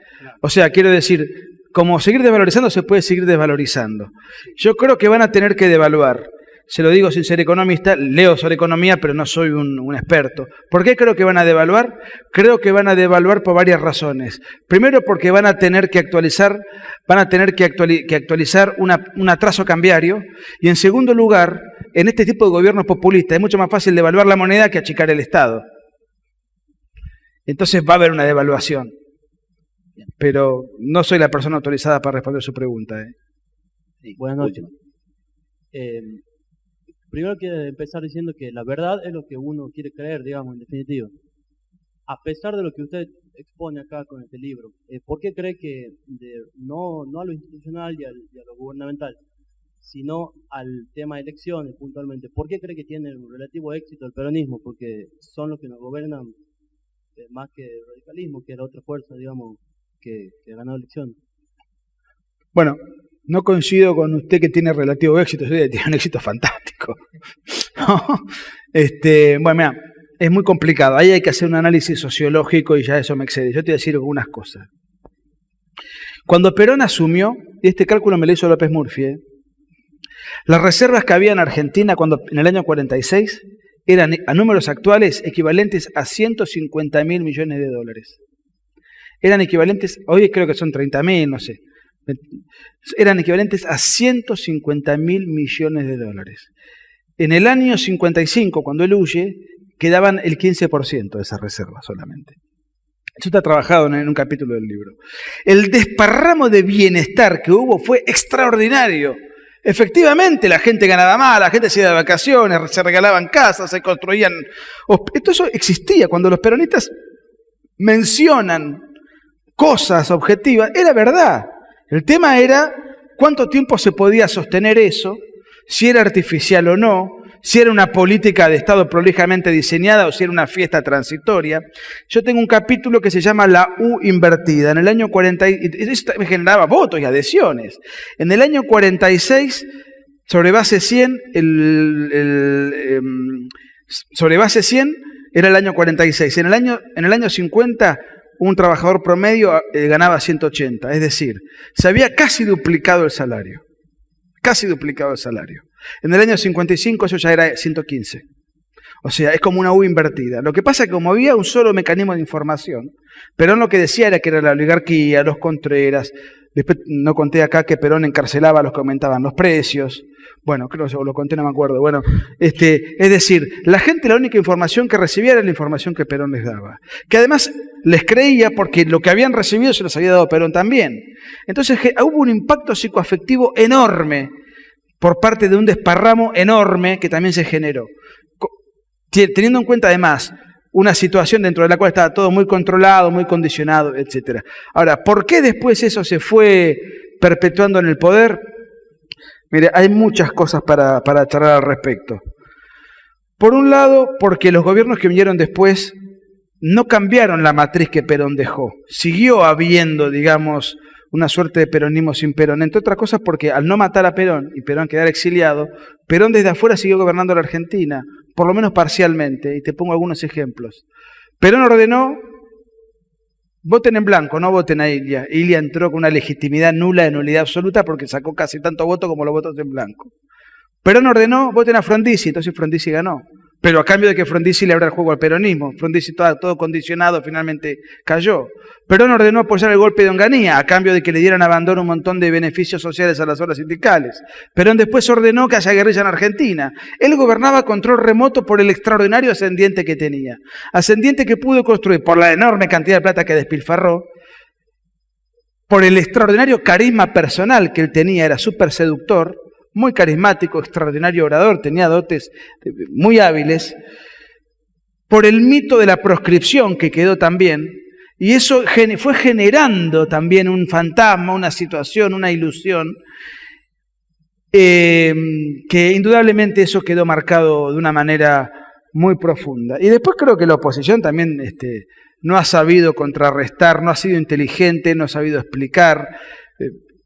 Speaker 3: O sea, quiero decir, como seguir desvalorizando se puede seguir desvalorizando. Yo creo que van a tener que devaluar. Se lo digo sin ser economista, leo sobre economía, pero no soy un experto. ¿Por qué creo que van a devaluar? Creo que van a devaluar por varias razones. Primero, porque van a tener que actualizar un atraso cambiario. Y en segundo lugar, en este tipo de gobiernos populistas es mucho más fácil devaluar la moneda que achicar el Estado. Entonces va a haber una devaluación. Pero no soy la persona autorizada para responder su pregunta.
Speaker 8: Sí, buenas noches. Primero quiero empezar diciendo que la verdad es lo que uno quiere creer, digamos, en definitiva. A pesar de lo que usted expone acá con este libro, ¿por qué cree que no a lo institucional y a lo gubernamental, sino al tema de elecciones puntualmente, por qué cree que tiene un relativo éxito el peronismo? Porque son los que nos gobiernan más que el radicalismo, que era otra fuerza, digamos, que ganó la elección.
Speaker 3: Bueno, no coincido con usted que tiene relativo éxito, yo diría que tiene un éxito fantástico. ¿No? Bueno, mira, es muy complicado. Ahí hay que hacer un análisis sociológico y ya eso me excede. Yo te voy a decir algunas cosas. Cuando Perón asumió, y este cálculo me lo hizo López Murphy, las reservas que había en Argentina en el año 46 eran a números actuales equivalentes a 150.000 millones de dólares. Eran equivalentes, hoy creo que son 30.000, no sé. Eran equivalentes a 150.000 millones de dólares. En el año 55, cuando él huye, quedaban el 15% de esas reservas solamente. Eso está trabajado en un capítulo del libro. El desparramo de bienestar que hubo fue extraordinario. Efectivamente, la gente ganaba más, la gente se iba de vacaciones, se regalaban casas, se construían... Todo eso existía. Cuando los peronistas mencionan cosas objetivas, era verdad. El tema era cuánto tiempo se podía sostener eso, si era artificial o no, si era una política de Estado prolijamente diseñada o si era una fiesta transitoria. Yo tengo un capítulo que se llama La U invertida. En el año 40, eso me generaba votos y adhesiones. En el año 46, sobre base 100, sobre base 100 era el año 46. En el año 50, un trabajador promedio ganaba 180. Es decir, se había casi duplicado el salario. Casi duplicado el salario. En el año 55 eso ya era 115. O sea, es como una U invertida. Lo que pasa es que como había un solo mecanismo de información, Perón lo que decía era que era la oligarquía, los Contreras. Después no conté acá que Perón encarcelaba a los que aumentaban los precios. Bueno, creo que lo conté, no me acuerdo. Bueno, es decir, la gente la única información que recibía era la información que Perón les daba. Que además les creía porque lo que habían recibido se los había dado Perón también. Entonces hubo un impacto psicoafectivo enorme por parte de un desparramo enorme que también se generó. Teniendo en cuenta además una situación dentro de la cual estaba todo muy controlado, muy condicionado, etc. Ahora, ¿por qué después eso se fue perpetuando en el poder? Mire, hay muchas cosas para charlar al respecto. Por un lado, porque los gobiernos que vinieron después no cambiaron la matriz que Perón dejó. Siguió habiendo, digamos, una suerte de peronismo sin Perón. Entre otras cosas porque al no matar a Perón y Perón quedar exiliado, Perón desde afuera siguió gobernando la Argentina, por lo menos parcialmente, y te pongo algunos ejemplos. Perón ordenó, voten en blanco, no voten a Ilia. Ilia entró con una legitimidad nula de nulidad absoluta porque sacó casi tanto voto como los votos en blanco. Perón ordenó, voten a Frondizi, entonces Frondizi ganó. Pero a cambio de que Frondizi le abra el juego al peronismo. Frondizi todo condicionado finalmente cayó. Perón ordenó apoyar el golpe de Onganía a cambio de que le dieran abandono un montón de beneficios sociales a las horas sindicales. Perón después ordenó que haya guerrilla en Argentina. Él gobernaba a control remoto por el extraordinario ascendiente que tenía. Ascendiente que pudo construir por la enorme cantidad de plata que despilfarró, por el extraordinario carisma personal que él tenía, era súper seductor, muy carismático, extraordinario orador, tenía dotes muy hábiles, por el mito de la proscripción que quedó también, y eso fue generando también un fantasma, una situación, una ilusión, que indudablemente eso quedó marcado de una manera muy profunda. Y después creo que la oposición también no ha sabido contrarrestar, no ha sido inteligente, no ha sabido explicar.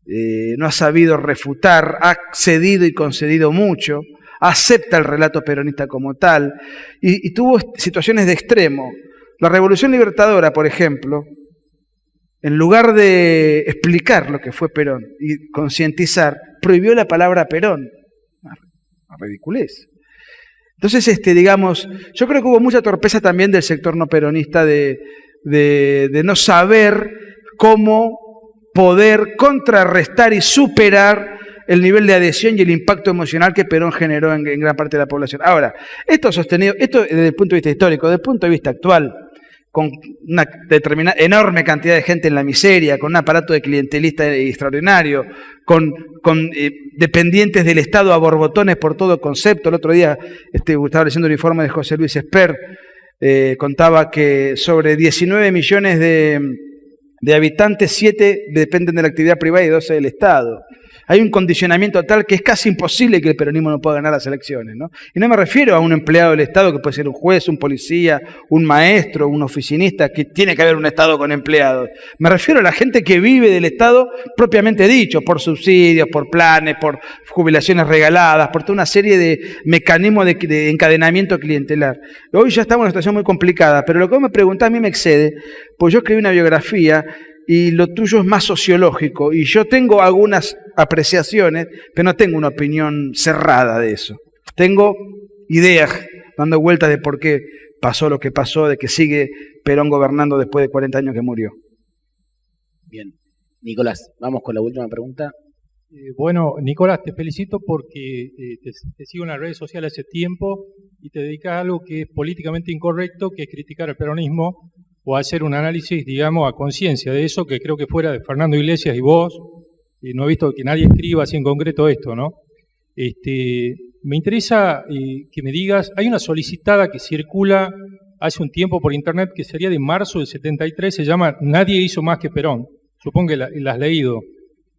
Speaker 3: no ha sabido refutar, ha cedido y concedido mucho, acepta el relato peronista como tal, y tuvo situaciones de extremo. La Revolución Libertadora, por ejemplo, en lugar de explicar lo que fue Perón y concientizar, prohibió la palabra Perón. Una ridiculez. Entonces, digamos, yo creo que hubo mucha torpeza también del sector no peronista de no saber cómo poder contrarrestar y superar el nivel de adhesión y el impacto emocional que Perón generó en gran parte de la población. Ahora, esto sostenido, esto desde el punto de vista histórico, desde el punto de vista actual, con una determinada enorme cantidad de gente en la miseria, con un aparato de clientelista extraordinario, con dependientes del Estado a borbotones por todo concepto. El otro día estaba leyendo el informe de José Luis Esper, contaba que sobre 19 millones de habitantes, 7 dependen de la actividad privada y 12 del Estado. Hay un condicionamiento tal que es casi imposible que el peronismo no pueda ganar las elecciones, ¿no? Y no me refiero a un empleado del Estado que puede ser un juez, un policía, un maestro, un oficinista, que tiene que haber un Estado con empleados. Me refiero a la gente que vive del Estado propiamente dicho, por subsidios, por planes, por jubilaciones regaladas, por toda una serie de mecanismos de encadenamiento clientelar. Hoy ya estamos en una situación muy complicada, pero lo que vos me preguntás a mí me excede, pues yo escribí una biografía y lo tuyo es más sociológico, y yo tengo algunas apreciaciones, pero no tengo una opinión cerrada de eso. Tengo ideas dando vueltas de por qué pasó lo que pasó, de que sigue Perón gobernando después de 40 años que murió.
Speaker 2: Bien. Nicolás, vamos con la última pregunta.
Speaker 9: Bueno, Nicolás, te felicito porque te sigo en las redes sociales hace tiempo y te dedicas a algo que es políticamente incorrecto, que es criticar el peronismo, o hacer un análisis, digamos, a conciencia de eso, que creo que fuera de Fernando Iglesias y vos, no he visto que nadie escriba así en concreto esto, ¿no? Me interesa que me digas, hay una solicitada que circula hace un tiempo por internet que sería de marzo del 73, se llama Nadie hizo más que Perón. Supongo que la has leído.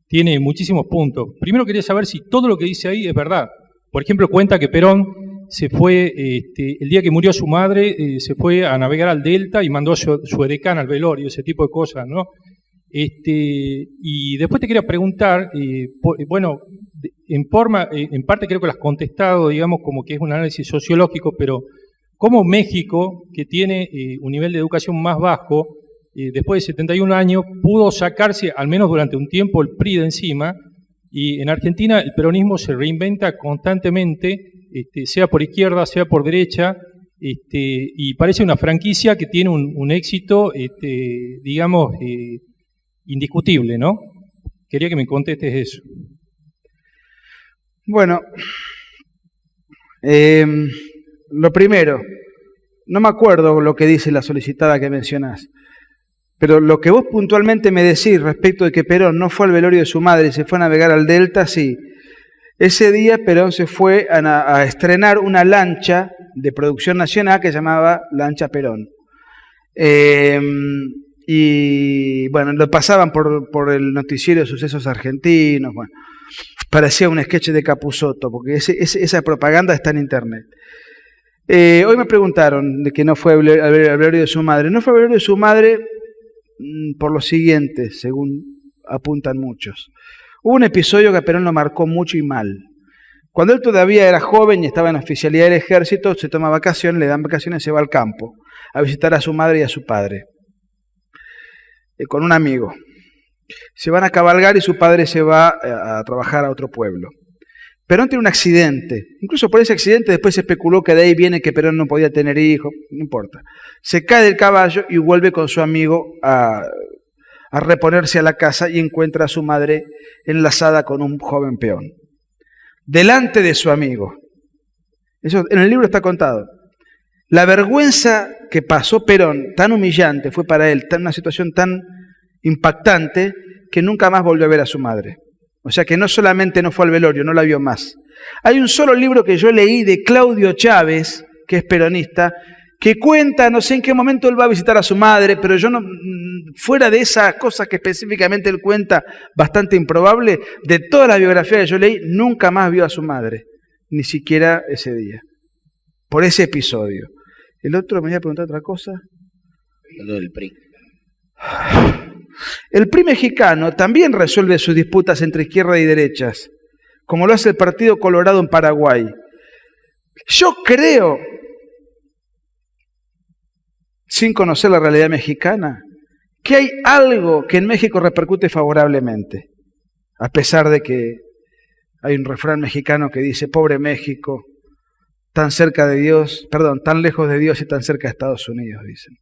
Speaker 9: Tiene muchísimos puntos. Primero quería saber si todo lo que dice ahí es verdad. Por ejemplo, cuenta que Perón se fue, el día que murió su madre, se fue a navegar al Delta y mandó a su edecán al velorio, ese tipo de cosas, ¿no? Y después te quería preguntar, bueno, en parte creo que lo has contestado, digamos, como que es un análisis sociológico, pero ¿cómo México, que tiene un nivel de educación más bajo, después de 71 años, pudo sacarse, al menos durante un tiempo, el PRI de encima? Y en Argentina el peronismo se reinventa constantemente, sea por izquierda, sea por derecha, y parece una franquicia que tiene un éxito, digamos, indiscutible, ¿no? Quería que me contestes eso.
Speaker 3: Bueno, lo primero, no me acuerdo lo que dice la solicitada que mencionás, pero lo que vos puntualmente me decís respecto de que Perón no fue al velorio de su madre y se fue a navegar al Delta, sí. Ese día Perón se fue a estrenar una lancha de producción nacional que se llamaba Lancha Perón. Y bueno, lo pasaban por el noticiero de sucesos argentinos. Bueno, parecía un sketch de Capusotto, porque esa propaganda está en internet. Hoy me preguntaron de que no fue al velorio de su madre. No fue al velorio de su madre por lo siguiente, según apuntan muchos. Hubo un episodio que a Perón lo marcó mucho y mal. Cuando él todavía era joven y estaba en la oficialidad del ejército, se toma vacaciones, le dan vacaciones y se va al campo a visitar a su madre y a su padre, con un amigo. Se van a cabalgar y su padre se va a trabajar a otro pueblo. Perón tiene un accidente. Incluso por ese accidente después se especuló que de ahí viene que Perón no podía tener hijos. No importa. Se cae del caballo y vuelve con su amigo a reponerse a la casa y encuentra a su madre enlazada con un joven peón. Delante de su amigo. Eso en el libro está contado. La vergüenza que pasó Perón, tan humillante, fue para él, una situación tan impactante, que nunca más volvió a ver a su madre. O sea que no solamente no fue al velorio, no la vio más. Hay un solo libro que yo leí de Claudio Chávez, que es peronista, que cuenta, no sé en qué momento él va a visitar a su madre, pero yo no, fuera de esas cosas que específicamente él cuenta, bastante improbable, de toda la biografía que yo leí, nunca más vio a su madre, ni siquiera ese día, por ese episodio. El otro me iba a preguntar otra cosa.
Speaker 2: Lo del PRI.
Speaker 3: El PRI mexicano también resuelve sus disputas entre izquierda y derechas, como lo hace el Partido Colorado en Paraguay. Yo creo, sin conocer la realidad mexicana, que hay algo que en México repercute favorablemente, a pesar de que hay un refrán mexicano que dice, pobre México, tan cerca de Dios, perdón, tan lejos de Dios y tan cerca de Estados Unidos, dicen.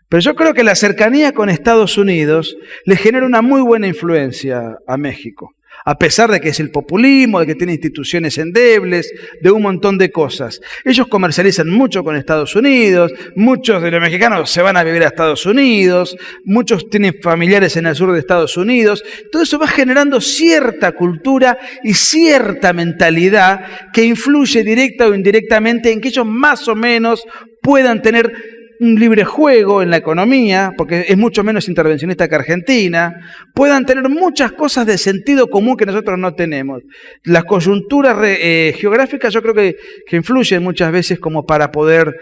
Speaker 3: Pero yo creo que la cercanía con Estados Unidos le genera una muy buena influencia a México, a pesar de que es el populismo, de que tiene instituciones endebles, de un montón de cosas. Ellos comercializan mucho con Estados Unidos, muchos de los mexicanos se van a vivir a Estados Unidos, muchos tienen familiares en el sur de Estados Unidos. Todo eso va generando cierta cultura y cierta mentalidad que influye directa o indirectamente en que ellos más o menos puedan tener un libre juego en la economía, porque es mucho menos intervencionista que Argentina, puedan tener muchas cosas de sentido común que nosotros no tenemos. Las coyunturas geográficas yo creo que influyen muchas veces como para poder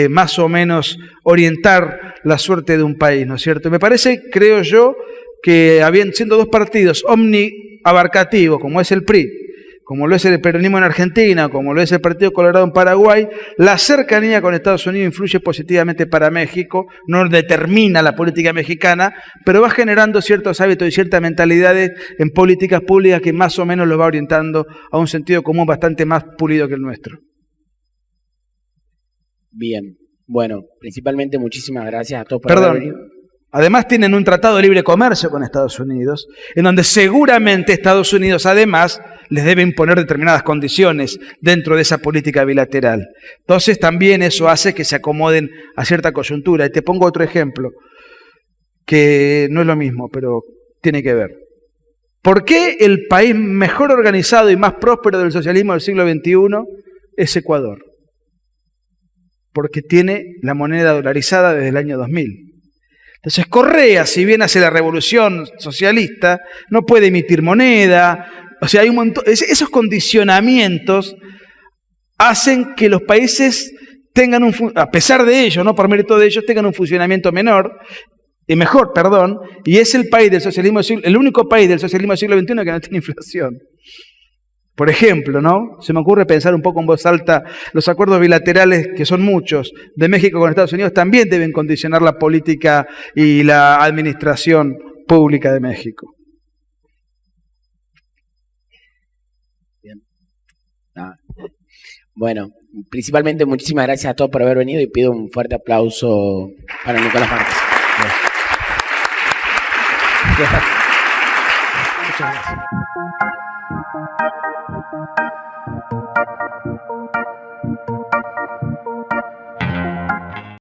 Speaker 3: más o menos orientar la suerte de un país, ¿no es cierto? Me parece, creo yo, que siendo dos partidos omniabarcativos, como es el PRI, como lo es el peronismo en Argentina, como lo es el Partido Colorado en Paraguay, la cercanía con Estados Unidos influye positivamente para México, no determina la política mexicana, pero va generando ciertos hábitos y ciertas mentalidades en políticas públicas que más o menos lo va orientando a un sentido común bastante más pulido que el nuestro.
Speaker 2: Bien, bueno, principalmente muchísimas gracias a todos por haber venido.
Speaker 3: Además tienen un tratado de libre comercio con Estados Unidos, en donde seguramente Estados Unidos además les debe imponer determinadas condiciones dentro de esa política bilateral. Entonces también eso hace que se acomoden a cierta coyuntura. Y te pongo otro ejemplo, que no es lo mismo, pero tiene que ver. ¿Por qué el país mejor organizado y más próspero del socialismo del siglo XXI es Ecuador? Porque tiene la moneda dolarizada desde el año 2000. Entonces Correa, si bien hace la revolución socialista, no puede emitir moneda. O sea, hay un montón, esos condicionamientos hacen que los países tengan a pesar de ello, no por mérito de ellos, tengan un funcionamiento mejor, y es el país del socialismo, el único país del socialismo del siglo XXI que no tiene inflación. Por ejemplo, ¿no? Se me ocurre pensar un poco en voz alta, los acuerdos bilaterales, que son muchos, de México con Estados Unidos, también deben condicionar la política y la administración pública de México.
Speaker 2: Bien. Bueno, principalmente muchísimas gracias a todos por haber venido y pido un fuerte aplauso para Nicolás Márquez.
Speaker 3: Muchas gracias.